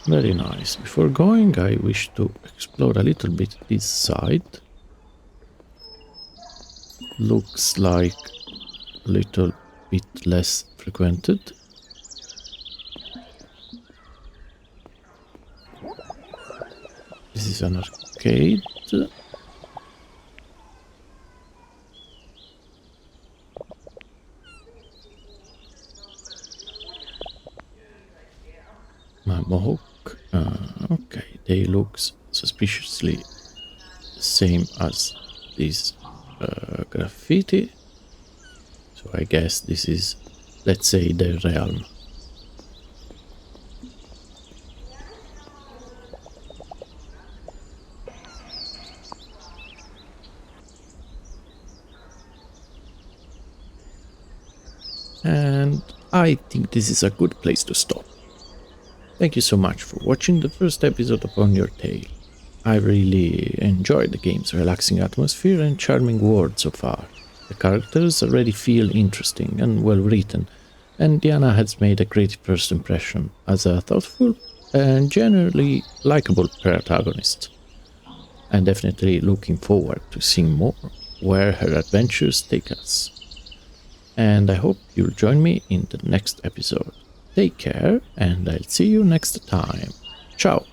Very nice. Before going, I wish to explore a little bit this side. Looks like a little bit less frequented. This is an arcade. My mohawk. Okay, they look suspiciously the same as this graffiti. So I guess this is, let's say, their realm. And I think this is a good place to stop. Thank you so much for watching the first episode of On Your Tale. I really enjoyed the game's relaxing atmosphere and charming world so far. The characters already feel interesting and well written, and Diana has made a great first impression as a thoughtful and generally likable protagonist. I'm definitely looking forward to seeing more where her adventures take us. And I hope you'll join me in the next episode. Take care, and I'll see you next time. Ciao!